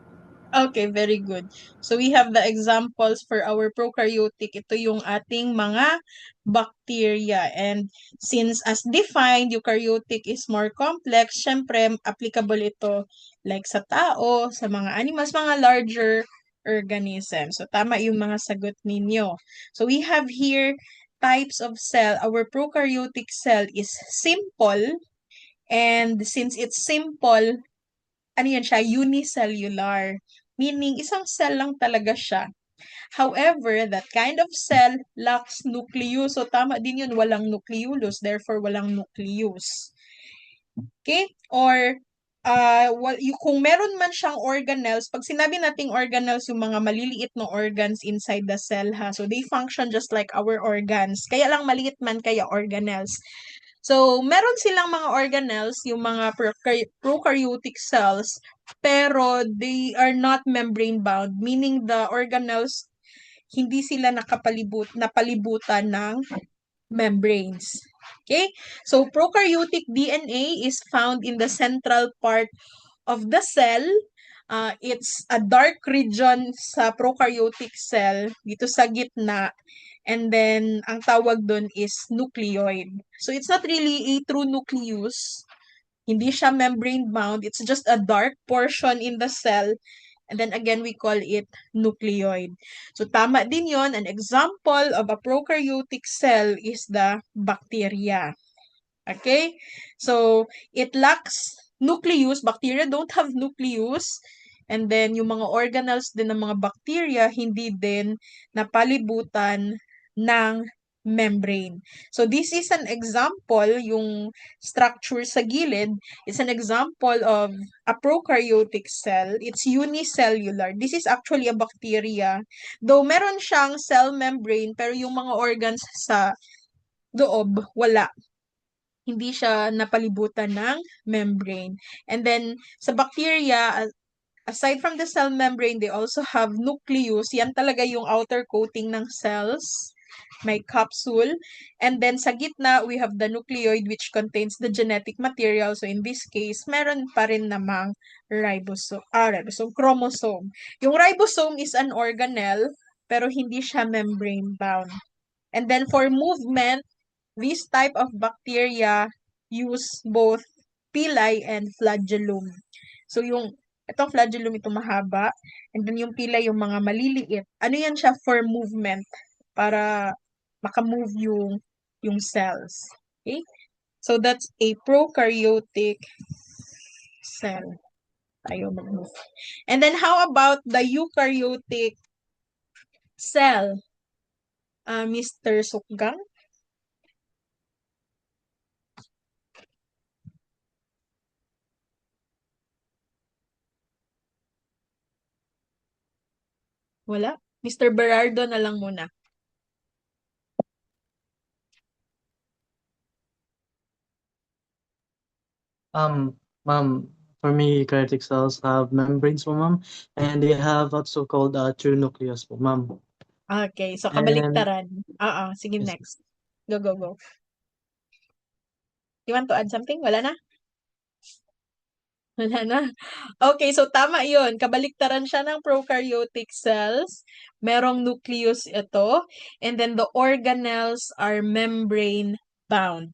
Okay, very good. So we have the examples for our prokaryotic. Ito yung ating mga bacteria. And since as defined, eukaryotic is more complex, syempre applicable ito like sa tao, sa mga animals, mga larger organisms. So tama yung mga sagot ninyo. So we have here types of cell. Our prokaryotic cell is simple. And since it's simple, ano yan siya, unicellular. Meaning, isang cell lang talaga siya. However, that kind of cell lacks nucleus. So, tama din yun, walang nucleolus. Therefore, walang nucleus. Okay? Or, kung meron man siyang organelles, pag sinabi nating organelles, yung mga maliliit na organs inside the cell, ha? So, they function just like our organs. Kaya lang maliit man kaya organelles. So, meron silang mga organelles, yung mga prokaryotic cells, pero they are not membrane-bound, meaning the organelles, hindi sila napalibutan ng membranes. Okay? So, prokaryotic DNA is found in the central part of the cell. It's a dark region sa prokaryotic cell, dito sa gitna. And then, ang tawag doon is nucleoid. So, it's not really a true nucleus. Hindi siya membrane-bound. It's just a dark portion in the cell. And then again, we call it nucleoid. So, tama din yon. An example of a prokaryotic cell is the bacteria. Okay? So, it lacks nucleus. Bacteria don't have nucleus. And then, yung mga organelles din ng mga bacteria, hindi din napalibutan ng membrane. So, this is an example, yung structure sa gilid, is an example of a prokaryotic cell. It's unicellular. This is actually a bacteria. Though meron siyang cell membrane, pero yung mga organs sa loob, wala. Hindi siya napalibutan ng membrane. And then, sa bacteria, aside from the cell membrane, they also have nucleus. Yan talaga yung outer coating ng cells. May capsule. And then sa gitna, we have the nucleoid which contains the genetic material. So in this case, meron pa rin namang chromosome. Yung ribosome is an organelle, pero hindi siya membrane bound. And then for movement, this type of bacteria use both pili and flagellum. So itong flagellum, ito mahaba. And then yung pila, yung mga maliliit. Ano yan siya for movement? Para makamove yung cells. Okay? So that's a prokaryotic cell. Tayo mag-move. And then how about the eukaryotic cell? Mr. Sukgang? Wala? Mr. Berardo na lang muna. Ma'am, for me, eukaryotic cells have membranes po, ma'am, and they have also called true nucleus po, ma'am. Okay, so kabaliktaran. Sige, next. Go. You want to add something? Wala na? Wala na. Okay, so tama yun. Kabaliktaran siya ng prokaryotic cells. Merong nucleus ito. And then the organelles are membrane bound.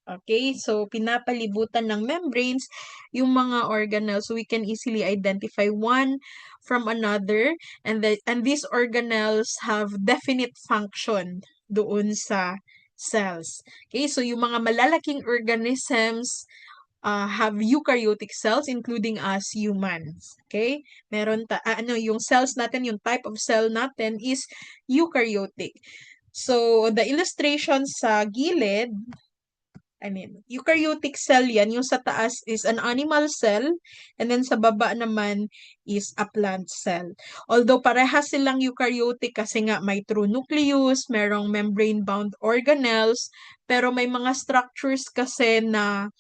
Okay, so pinapalibutan ng membranes yung mga organelles, so we can easily identify one from another, and these organelles have definite function doon sa cells. Okay, so yung mga malalaking organisms have eukaryotic cells, including us humans. Okay, meron yung cells natin, yung type of cell natin is eukaryotic. So the illustration sa gilid, eukaryotic cell yan. Yung sa taas is an animal cell, and then sa baba naman is a plant cell. Although parehas silang eukaryotic kasi nga may true nucleus, merong membrane-bound organelles, pero may mga structures kasi na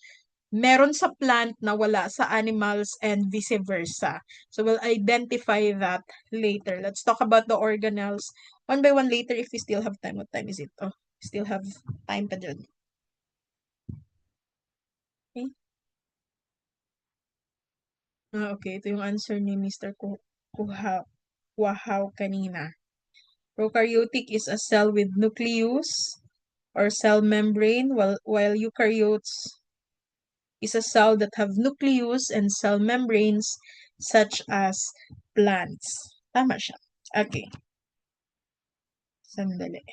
meron sa plant na wala sa animals and vice versa. So we'll identify that later. Let's talk about the organelles one by one later if we still have time. What time is it? Oh, still have time pa dyan. Okay. Okay, ito yung answer ni Mr. Kuhaw kanina. Prokaryotic is a cell with nucleus or cell membrane, while eukaryotes is a cell that have nucleus and cell membranes such as plants. Tama siya. Okay. Sandali.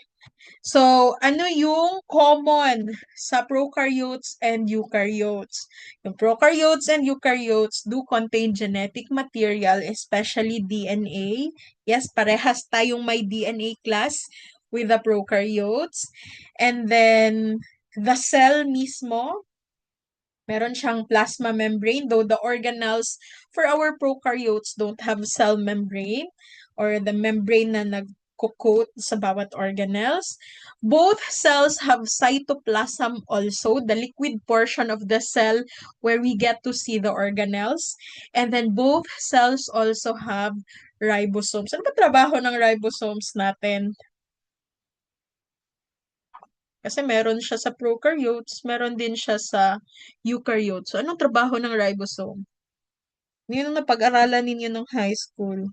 So, ano yung common sa prokaryotes and eukaryotes? Yung prokaryotes and eukaryotes do contain genetic material, especially DNA. Yes, parehas tayong may DNA class with the prokaryotes. And then, the cell mismo, meron siyang plasma membrane, though the organelles for our prokaryotes don't have cell membrane or the membrane na nag-coat sa bawat organelles. Both cells have cytoplasm also, the liquid portion of the cell where we get to see the organelles. And then both cells also have ribosomes. Ano ba trabaho ng ribosomes natin? Kasi meron siya sa prokaryotes, meron din siya sa eukaryotes. So, anong trabaho ng ribosome? Yun ang napag-aralan ninyo nung high school.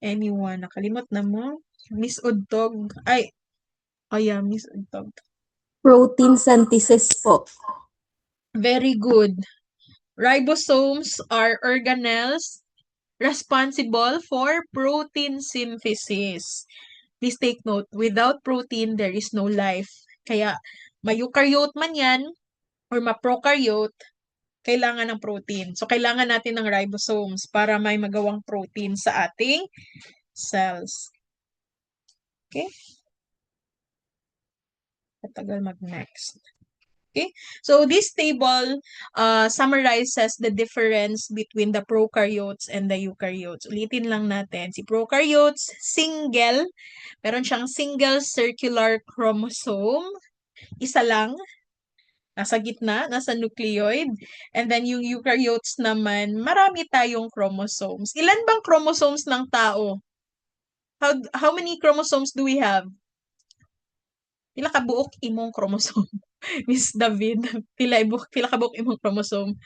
Anyone? Nakalimot na mo? Miss Udtog? Yeah, Miss Udtog. Protein synthesis po. Very good. Ribosomes are organelles responsible for protein synthesis. Please take note, without protein, there is no life. Kaya, ma-eukaryote man yan, or ma-prokaryote, kailangan ng protein. So, kailangan natin ng ribosomes para may magawang protein sa ating cells. Okay? Matagal mag-next. Okay? So, this table summarizes the difference between the prokaryotes and the eukaryotes. Ulitin lang natin. Si prokaryotes, single. Meron siyang single circular chromosome. Isa lang. Nasa gitna, nasa nucleoid. And then yung eukaryotes naman, marami tayong chromosomes. Ilan bang chromosomes ng tao? How many chromosomes do we have? Pila ka buok imong chromosome? Miss David, pila ka buok imong chromosome?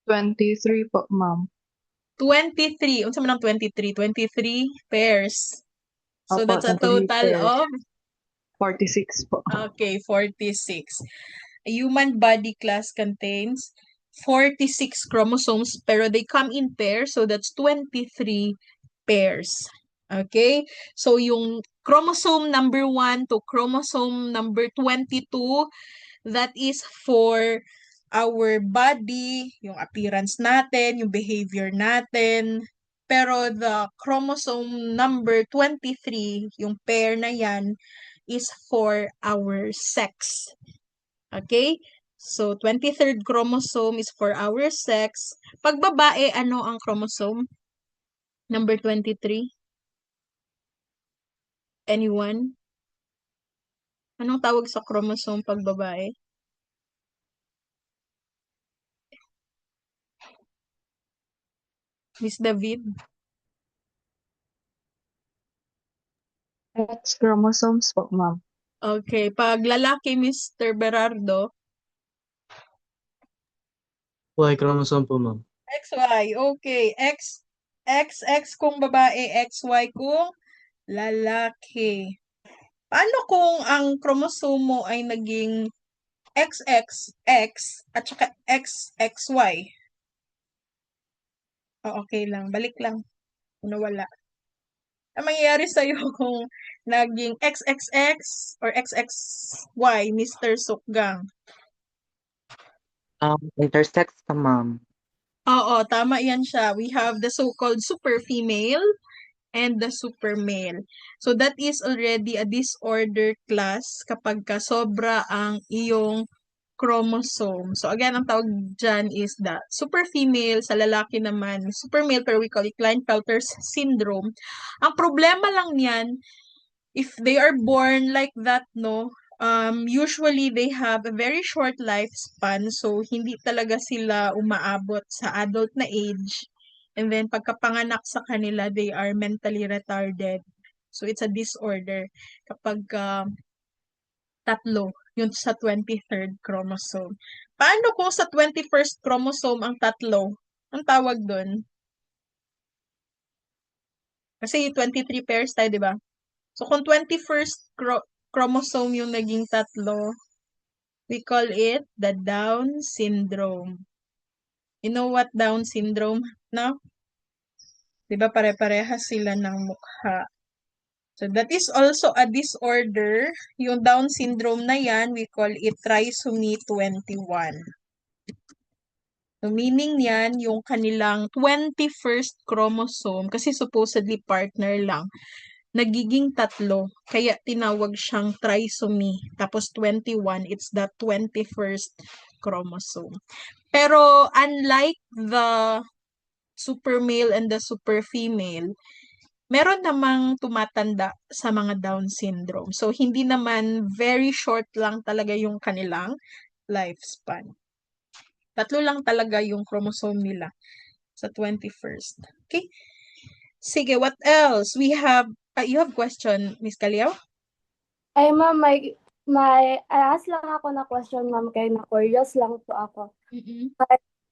23 po, ma'am. 23. Unsa man ang 23? 23 pairs. So Opo, that's a 23 total pairs. of? 46 po. Okay, 46. A human body class contains 46 chromosomes, pero they come in pairs, so that's 23 pairs. Okay? So, yung chromosome number 1 to chromosome number 22, that is for our body, yung appearance natin, yung behavior natin. Pero the chromosome number 23, yung pair na yan, is for our sex. Okay? So, 23rd chromosome is for our sex. Pag babae, ano ang chromosome? Number 23? Anyone? Anong tawag sa chromosome pag babae? Miss David? X chromosomes po, ma'am. Okay. Pag lalaki, Mr. Berardo? Y chromosome po, ma'am. XY. Okay. XX kung babae, XY kung lalaki. Paano kung ang chromosome mo ay naging XXX at saka XXY? Okay lang, balik lang. Kung nawala. Ang mangyayari sa'yo kung naging XXX or XXY, Mr. Sukgang? Intersex ka, ma'am. Oo, tama yan siya. We have the so-called super female and the super male. So that is already a disordered class kapag ka sobra ang iyong chromosome. So again, ang tawag dyan is the super female, sa lalaki naman, super male, pero we call it Klinefelter's syndrome. Ang problema lang niyan, if they are born like that, no, usually they have a very short lifespan, so hindi talaga sila umaabot sa adult na age. And then pagkapanganak sa kanila, they are mentally retarded. So it's a disorder kapag tatlo, yun sa 23rd chromosome. Paano kung sa 21st chromosome ang tatlo? Ang tawag doon? Kasi 23 pairs tayo, di ba? So kung 21st chromosome yung naging tatlo, we call it the Down syndrome. You know what Down syndrome, no? Di ba pare-parehas sila ng mukha? So that is also a disorder. Yung Down syndrome na yan, we call it trisomy 21. So meaning niyan, yung kanilang 21st chromosome, kasi supposedly partner lang, nagiging tatlo. Kaya tinawag siyang trisomy. Tapos 21, it's the 21st chromosome. Pero unlike the super male and the super female, meron namang tumatanda sa mga Down syndrome. So, hindi naman very short lang talaga yung kanilang lifespan. Tatlo lang talaga yung chromosome nila sa 21st. Okay? Sige, what else? We have, you have question, Miss Kaliao? Ay, ma'am, may ask lang ako na question, ma'am, kay na curious lang po ako.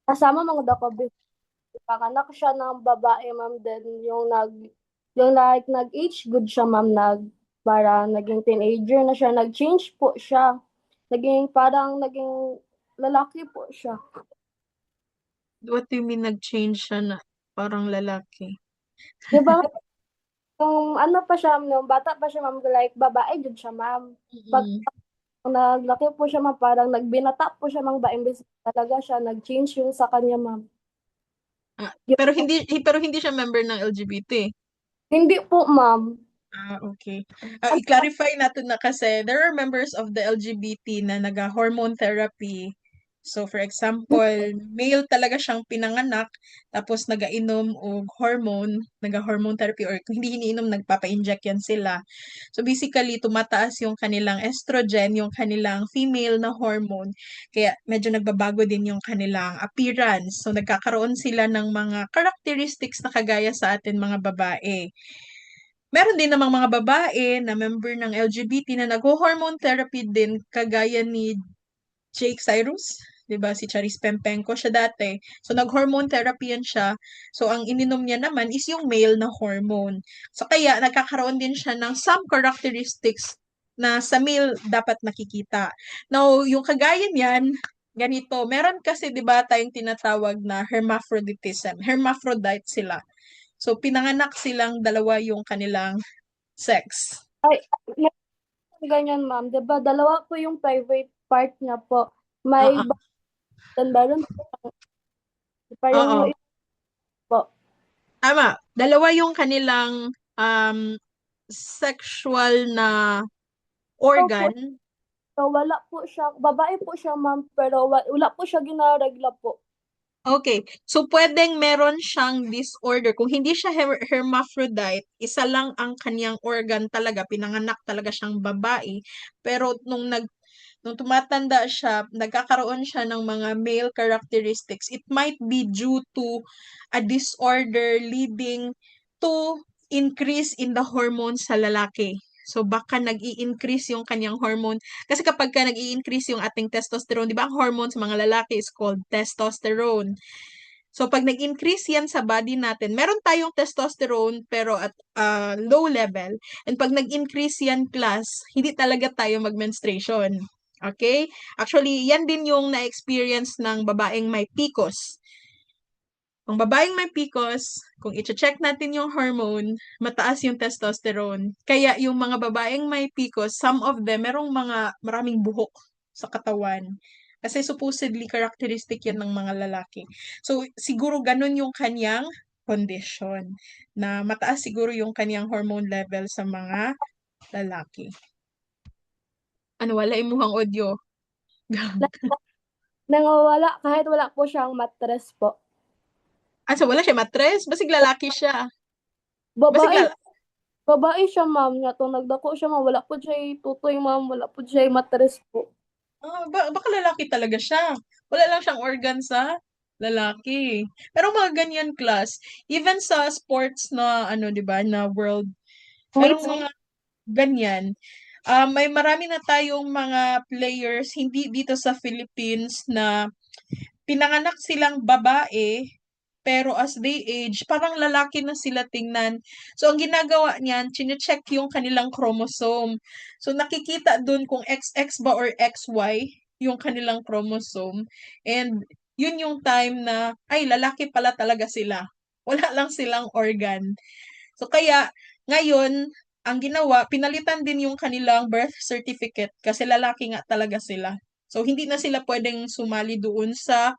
Kasama mga dako, panganak siya ng babae, ma'am, then yung nag-age good siya, ma'am, para naging teenager na siya, nag-change po siya. Naging lalaki po siya. What do you mean nag-change siya na parang lalaki? Diba, nung ano pa siya, nung bata pa siya, ma'am, like babae good siya, ma'am. Pag naglaki po siya, ma'am, parang nagbinata po siya, ma'am, ba, imbes talaga siya, nag-change yung sa kanya, ma'am. Pero hindi siya member ng LGBT. Hindi po, ma'am. Okay. I-clarify natin na kasi there are members of the LGBT na naga-hormone therapy. So, for example, male talaga siyang pinanganak, tapos naga-inom og hormone, naga-hormone therapy, or kung hindi iniinom, nagpapa-inject yan sila. So, basically, tumataas yung kanilang estrogen, yung kanilang female na hormone, kaya medyo nagbabago din yung kanilang appearance. So, nagkakaroon sila ng mga characteristics na kagaya sa atin mga babae. Meron din namang mga babae na member ng LGBT na nag-hormone therapy din, kagaya ni Jake Cyrus, 'di ba? Si Charis Pempenko siya dati. So nag-hormone therapy yan siya. So ang ininom niya naman is yung male na hormone. So kaya nagkakaroon din siya ng some characteristics na sa male dapat nakikita. Now, yung kagaya niyan, ganito, meron kasi 'di ba tayong tinatawag na hermaphroditism. Hermaphrodite sila. So pinanganak silang dalawa yung kanilang sex. Ay, ganyan, ma'am. Diba, dalawa po yung private part niya po. May meron parang po. Tama. Dalawa yung kanilang sexual na organ. So, wala po siya, babae po siya, ma'am, pero wala po siya ginaregla po. Okay. So, pwedeng meron siyang disorder. Kung hindi siya hermaphrodite, isa lang ang kanyang organ talaga. Pinanganak talaga siyang babae. Pero nung tumatanda siya, nagkakaroon siya ng mga male characteristics. It might be due to a disorder leading to increase in the hormones sa lalaki. So, baka nag-i-increase yung kanyang hormone. Kasi kapag ka nag-i-increase yung ating testosterone, di ba ang hormone sa mga lalaki is called testosterone. So, pag nag-increase yan sa body natin, meron tayong testosterone pero at low level. And pag nag-increase yan, class, hindi talaga tayo mag-menstruation. Okay? Actually, yan din yung na-experience ng babaeng may PCOS. Ang babaeng may PCOS, kung i-check natin yung hormone, mataas yung testosterone. Kaya yung mga babaeng may PCOS, some of them, maraming buhok sa katawan. Kasi supposedly characteristic yan ng mga lalaki. So, siguro ganun yung kanyang condition. Na mataas siguro yung kanyang hormone level sa mga lalaki. Ano, wala imuhang audio? Nangawala kahit wala po siyang mattress po. So wala siya mattress? Basig lalaki siya. Basig Babae siya, ma'am. Nga to nagdako siya, ma'am. Wala po siya tutoy, ma'am. Wala po siya mattress po. Baka lalaki talaga siya. Wala lang siyang organ sa lalaki. Pero mga ganyan class, even sa sports na di ba, na world, merong mga ganyan. May marami na tayong mga players hindi dito sa Philippines na pinanganak silang babae pero as they age, parang lalaki na sila tingnan. So, ang ginagawa niyan, chine-check yung kanilang chromosome. So, nakikita dun kung XX ba or XY yung kanilang chromosome. And, yun yung time na, ay, lalaki pala talaga sila. Wala lang silang organ. So, kaya, ngayon, ang ginawa, pinalitan din yung kanilang birth certificate kasi lalaki nga talaga sila. So, hindi na sila pwedeng sumali doon sa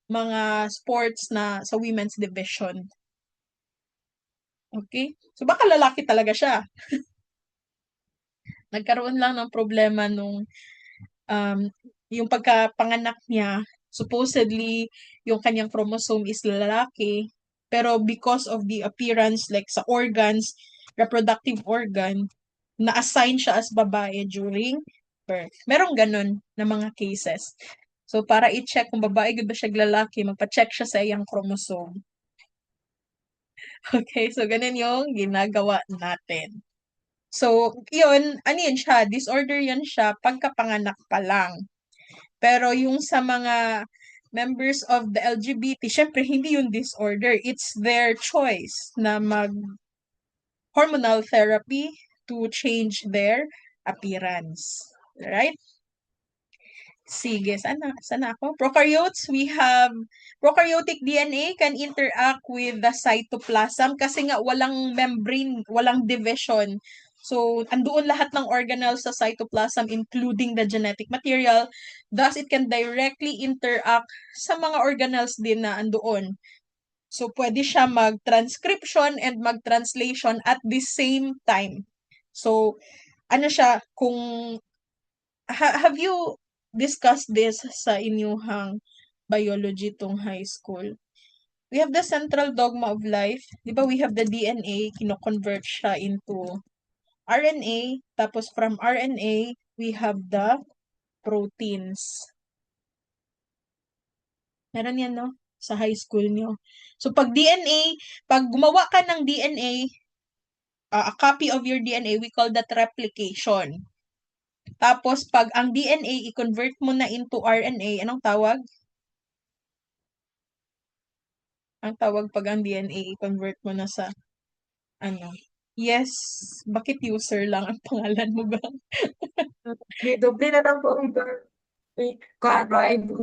mga sports na sa women's division. Okay? So, baka lalaki talaga siya. Nagkaroon lang ng problema nung yung pagkapanganak niya, supposedly, yung kanyang chromosome is lalaki, pero because of the appearance, like sa organs, reproductive organ, na-assign siya as babae during birth. Merong ganun na mga cases. So, para i-check kung babae ba siya lalaki, magpa-check siya sa iyang chromosome. Okay, so ganun yung ginagawa natin. So, yun, ano yan siya? Disorder yan siya pagkapanganak pa lang. Pero yung sa mga members of the LGBT, syempre, hindi yung disorder. It's their choice na mag-hormonal therapy to change their appearance. Right? Sige, sana ako? Prokaryotes, we have prokaryotic DNA can interact with the cytoplasm kasi nga walang membrane, walang division. So, andoon lahat ng organelles sa cytoplasm including the genetic material. Thus, it can directly interact sa mga organelles din na andoon. So, pwede siya mag-transcription and mag-translation at the same time. So, ano siya, kung have you discussed this sa inyuhang biology tong high school? We have the central dogma of life. Di ba we have the DNA, kino-convert siya into RNA, tapos from RNA, we have the proteins. Meron yan, no? Sa high school nyo. So, pag gumawa ka ng DNA, a copy of your DNA, we call that replication. Tapos, pag ang DNA, i-convert mo na into RNA, anong tawag? Ang tawag pag ang DNA, i-convert mo na sa, Yes, bakit user lang ang pangalan mo ba? Doble na lang po ang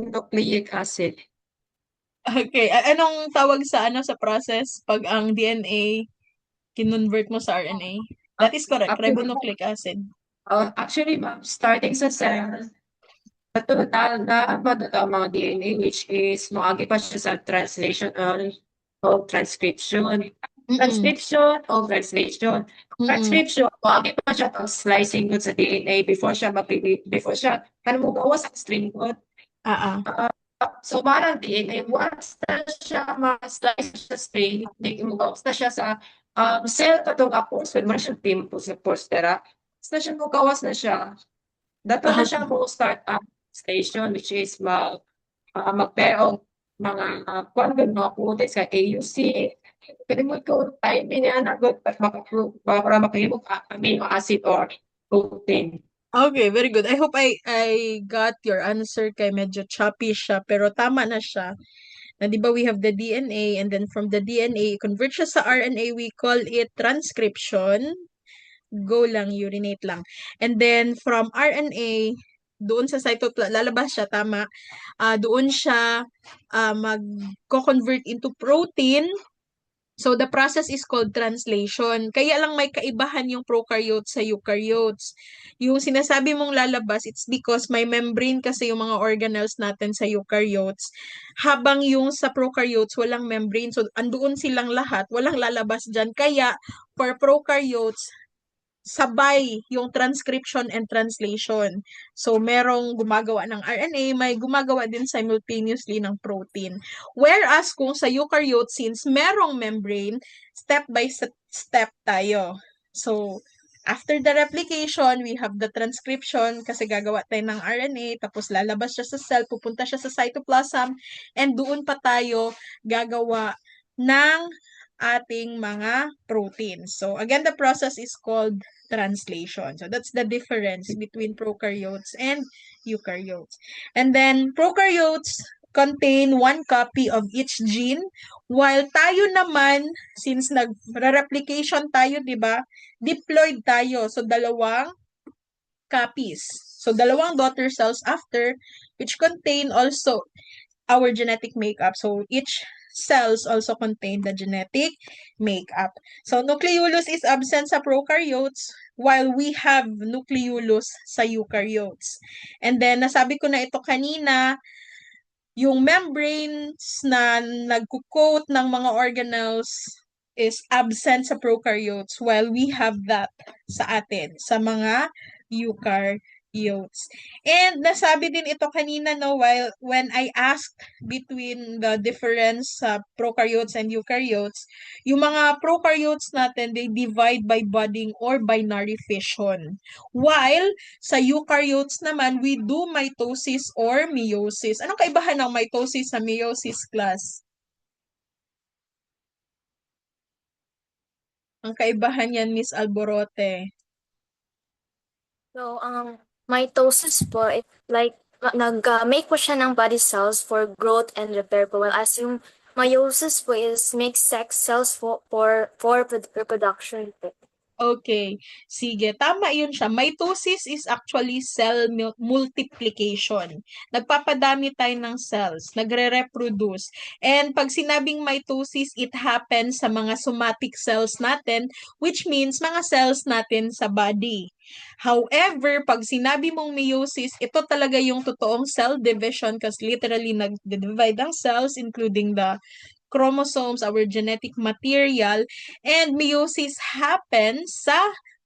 nucleic acid. Okay, anong tawag sa sa process pag ang DNA kinonvert mo sa RNA? That is correct, ribonucleic acid. Actually, ma'am, starting sa cell, mga DNA, which is maagi pa siya sa translation o transcription. Transcription o translation. Transcription, maagi pa siya ang slicing dun sa DNA before siya magawa sa string code. So, parang DNA, once na siya ma-slice sa string, magawa na siya sa cell katong apos, when mo siya timpo sa postera, na siya magawas na siya. Dato na siya mo start up station, which is magperong mga mga proteins ka AUC. Pwede mo ikaw time inianagot para makahimog amino acid or protein. Okay, very good. I hope I got your answer kay medyo choppy siya, pero tama na siya. Na di ba we have the DNA and then from the DNA, convert siya sa RNA, we call it transcription. Go lang, urinate lang. And then from RNA, doon sa cytoplasm, lalabas siya, tama. Doon siya mag-convert into protein. So, the process is called translation. Kaya lang may kaibahan yung prokaryotes sa eukaryotes. Yung sinasabi mong lalabas, it's because may membrane kasi yung mga organelles natin sa eukaryotes. Habang yung sa prokaryotes, walang membrane. So, andoon silang lahat, walang lalabas dyan. Kaya, for prokaryotes, sabay yung transcription and translation. So, merong gumagawa ng RNA, may gumagawa din simultaneously ng protein. Whereas, kung sa eukaryote, since merong membrane, step by step tayo. So, after the replication, we have the transcription kasi gagawa tayo ng RNA, tapos lalabas siya sa cell, pupunta siya sa cytoplasm, and doon pa tayo gagawa ng ating mga proteins. So, again, the process is called translation. So, that's the difference between prokaryotes and eukaryotes. And then, prokaryotes contain one copy of each gene, while tayo naman, since nag-replication tayo, di ba, diploid tayo. So, dalawang copies. So, dalawang daughter cells after, which contain also our genetic makeup. So, each cells also contain the genetic makeup. So, nucleolus is absent sa prokaryotes while we have nucleolus sa eukaryotes. And then, nasabi ko na ito kanina, yung membranes na nagko-coat ng mga organelles is absent sa prokaryotes while we have that sa atin, sa mga eukaryotes. And nasabi din ito kanina, no, when I asked between the difference sa prokaryotes and eukaryotes, yung mga prokaryotes natin, they divide by budding or binary fission. While sa eukaryotes naman, we do mitosis or meiosis. Anong kaibahan ng mitosis sa meiosis, class? Ang kaibahan yan, Miss Alborote. So, ang mitosis po, it like nag-make po siya ng body cells for growth and repair po. While as yung meiosis po is makes sex cells for reproduction po. Okay, sige, tama yun siya. Mitosis is actually cell multiplication. Nagpapadami tayo ng cells, nagre-reproduce. And pag sinabing mitosis, it happens sa mga somatic cells natin, which means mga cells natin sa body. However, pag sinabi mong meiosis, ito talaga yung totoong cell division kasi literally nag-divide ang cells, including the chromosomes, our genetic material, and meiosis happens sa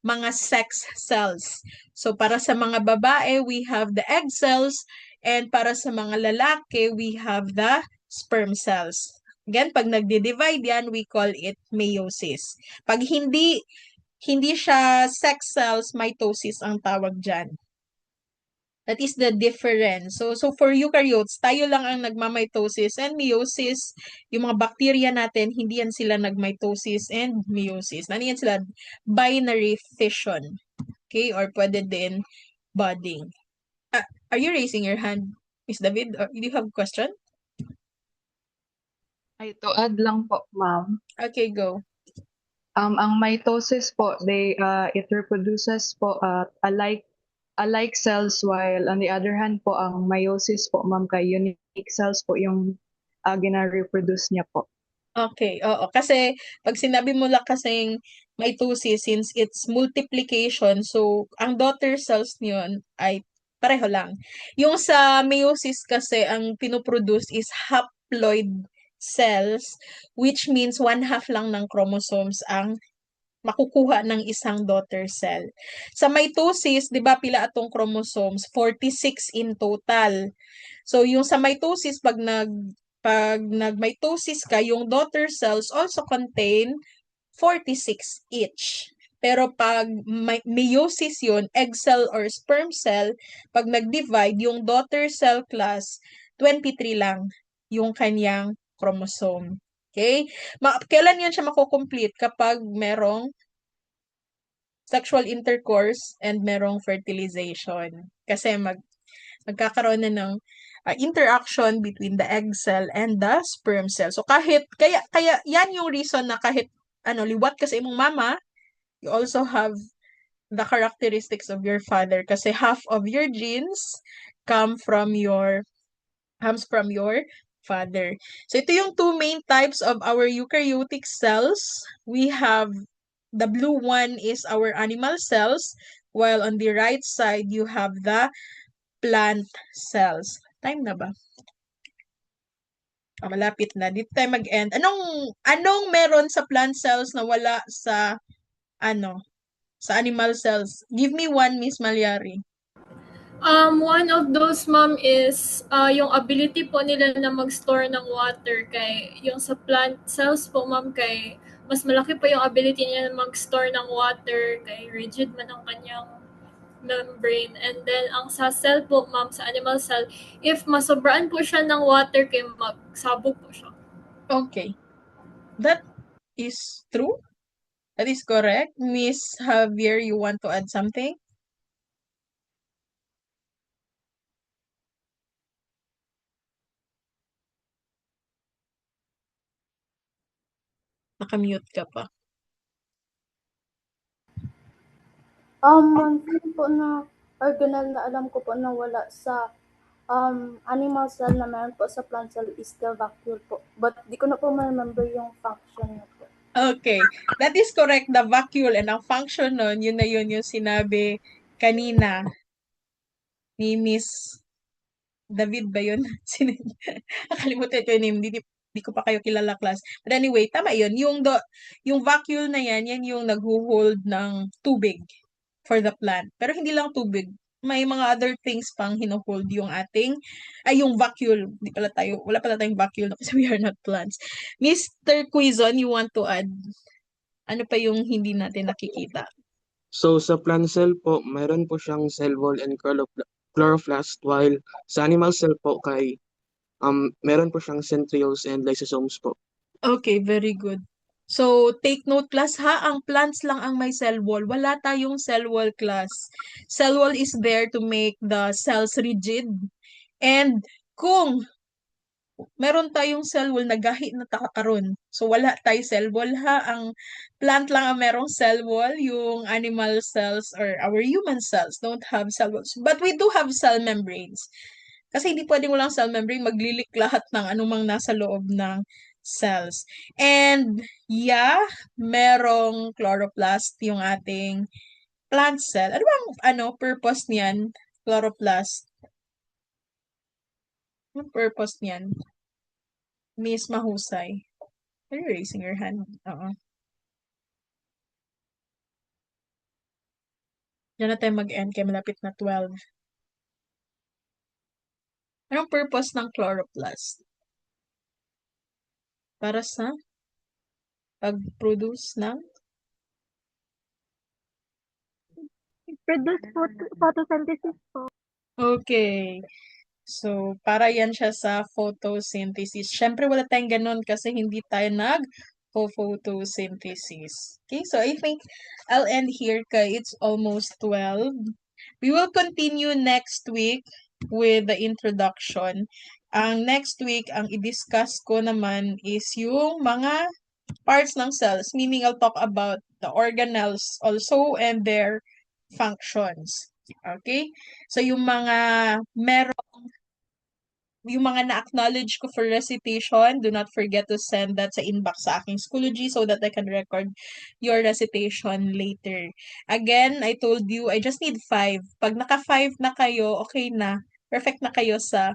mga sex cells. So, para sa mga babae, we have the egg cells, and para sa mga lalaki, we have the sperm cells. Again, pag nagdi-divide yan, we call it meiosis. Pag hindi siya sex cells, mitosis ang tawag dyan. That is the difference. So for eukaryotes, tayo lang ang nagmamitosis and meiosis. Yung mga bacteria natin, hindi yan sila nagmitosis and meiosis. Ano yan sila? Binary fission. Okay? Or pwede din budding. Are you raising your hand, Miss David? Or do you have a question? Ay, to add lang po, ma'am. Okay, go. Ang mitosis po, it reproduces po alike cells, while on the other hand po, ang meiosis po, ma'am, kay unique cells po yung gina-reproduce niya po. Okay, oo. Kasi pag sinabi mo lang kasing mitosis, since it's multiplication, so ang daughter cells niyon ay pareho lang. Yung sa meiosis kasi, ang pinoproduce is haploid cells, which means 1/2 lang ng chromosomes ang makukuha ng isang daughter cell. Sa mitosis, 'di ba pila atong chromosomes? 46 in total. So yung sa mitosis, pag nag-mitosis ka, yung daughter cells also contain 46 each. Pero pag meiosis yun, egg cell or sperm cell, pag nag-divide, yung daughter cell class, 23 lang yung kanyang chromosome. Okay? Kailan yan siya makukomplete? Kapag merong sexual intercourse and merong fertilization. Kasi magkakaroon na ng interaction between the egg cell and the sperm cell. So kaya yan yung reason na kahit liwat ka sa imong mama, you also have the characteristics of your father kasi half of your genes comes from your father. So ito yung two main types of our eukaryotic cells. We have the blue one is our animal cells, while on the right side you have the plant cells. Time na ba? Malapit na. Dito tayo mag-end. Anong meron sa plant cells na wala sa sa animal cells? Give me one, Miss Malyari. One of those, ma'am, is yung ability po nila na mag-store ng water. Kay yung sa plant cells po, ma'am, kay mas malaki pa yung ability niya na mag-store ng water. Kay rigid man ang kanyang membrane. And then, ang sa cell po, ma'am, sa animal cell, if masobraan po siya ng water, kay magsabog po siya. Okay. That is true? That is correct. Miss Javier, you want to add something? Nakamute ka pa. One thing po na organelle na alam ko po na wala sa animal cell na meron po sa plant cell is the vacuole po. But di ko na po ma-remember yung function niya po. Okay. That is correct. The vacuole and ang function nun, yun na yun yung sinabi kanina ni Miss David ba yun? Nakalimutan ko yung name. Di ko pa kayo kilala, class. But anyway, tama yun. Yung vacuole na yan yung nagho-hold ng tubig for the plant. Pero hindi lang tubig. May mga other things pang hino-hold yung yung vacuole. Wala pala tayong vacuole kasi we are not plants. Mr. Quizon, you want to add? Ano pa yung hindi natin nakikita? So sa plant cell po, meron po siyang cell wall and chloroplast, while sa animal cell po meron po siyang centrioles and lysosomes po. Okay, very good. So, take note class ha, ang plants lang ang may cell wall. Wala tayong cell wall class. Cell wall is there to make the cells rigid. And kung meron tayong cell wall, nagahi na karon. So, wala tayong cell wall ha. Ang plant lang ang merong cell wall. Yung animal cells or our human cells don't have cell walls. But we do have cell membranes. Kasi hindi pwedeng walang cell membrane, maglilik lahat ng anumang nasa loob ng cells. And yeah, merong chloroplast yung ating plant cell. Ano bang purpose niyan? Chloroplast. Ano purpose niyan? Miss Mahusay. Are you raising your hand? Oo. Diyan na tayo mag-end kaya malapit na 12. Anong purpose ng chloroplast? Para sa pag-produce ng? Produce photosynthesis po. Okay. So, para yan siya sa photosynthesis. Siyempre, wala tayong ganun kasi hindi tayo nag-photosynthesis. Okay, so I think I'll end here kay it's almost 12. We will continue next week with the introduction. Ang next week, ang i-discuss ko naman is yung mga parts ng cells, meaning I'll talk about the organelles also and their functions. Okay? So, yung mga na-acknowledge ko for recitation, do not forget to send that sa inbox sa aking Schoology so that I can record your recitation later. Again, I told you, I just need 5. Pag naka-5 na kayo, okay na. Perfect na kayo sa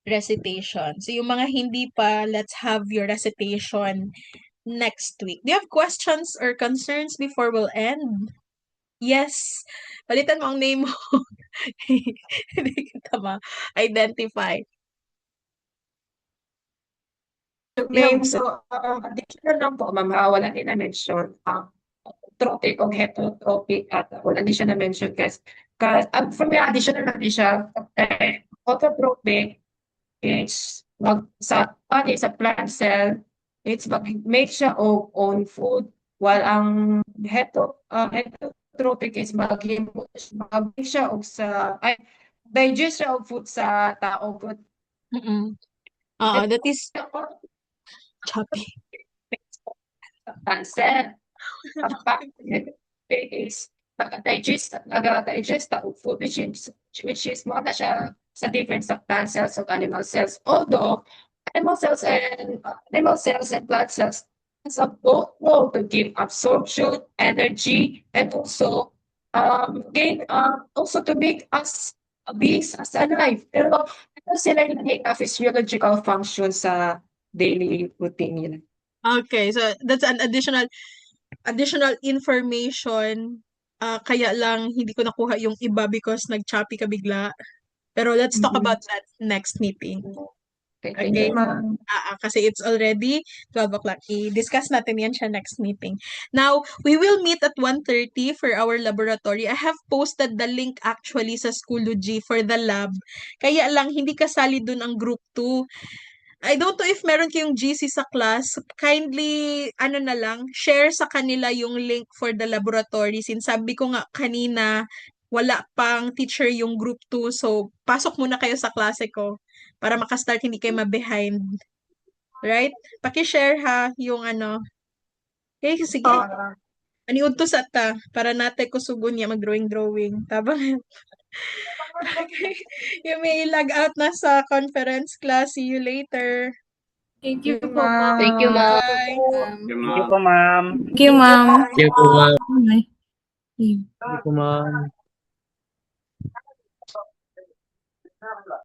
recitation. So, yung mga hindi pa, let's have your recitation next week. Do you have questions or concerns before we'll end? Yes. Palitan mo ang name mo. Hindi kita ma-identify. Name, so additional lang po, ma'am, wala din na-mention tropic o heterotropic at wala din siya na-mention kasi for me, additional lang din siya. Autotropic is sa plant cell, it's make siya of own food, while ang heterotropic is mag-make siya og digest raw food sa tao but That is choppy. cancer. Is nag-digest ang food which is mo na siya sa difference of plant cells of animal cells. Although animal cells and plant cells have both role to give absorption, energy, and also also to make us beings as alive. Pero ito sila yung physiological function sa daily routine nila. Okay, so that's an additional information. Kaya lang hindi ko nakuha yung iba because nag-choppy ka bigla. Pero let's talk about that next meeting. Okay? Kasi it's already 12 o'clock. I-discuss natin yan siya next meeting. Now, we will meet at 1:30 for our laboratory. I have posted the link actually sa Schoology for the lab. Kaya lang, hindi kasali dun ang group 2. I don't know if meron kayong GC sa class. Kindly, na lang, share sa kanila yung link for the laboratory. Since sabi ko nga kanina, wala pang teacher yung group 2. So, pasok muna kayo sa klase ko para makastart, hindi kayo ma-behind. Right? Paki-share ha, yung Okay, sige. Aniud to sa ta, para natin kusugon niya mag-drawing. Tabang. Okay. You may log out na sa conference class. See you later. Thank you po, ma'am. Thank you, ma'am. Bye. Thank you po, ma'am. Thank you, ma'am. Thank you po, ma'am. Hindi ko, ma'am.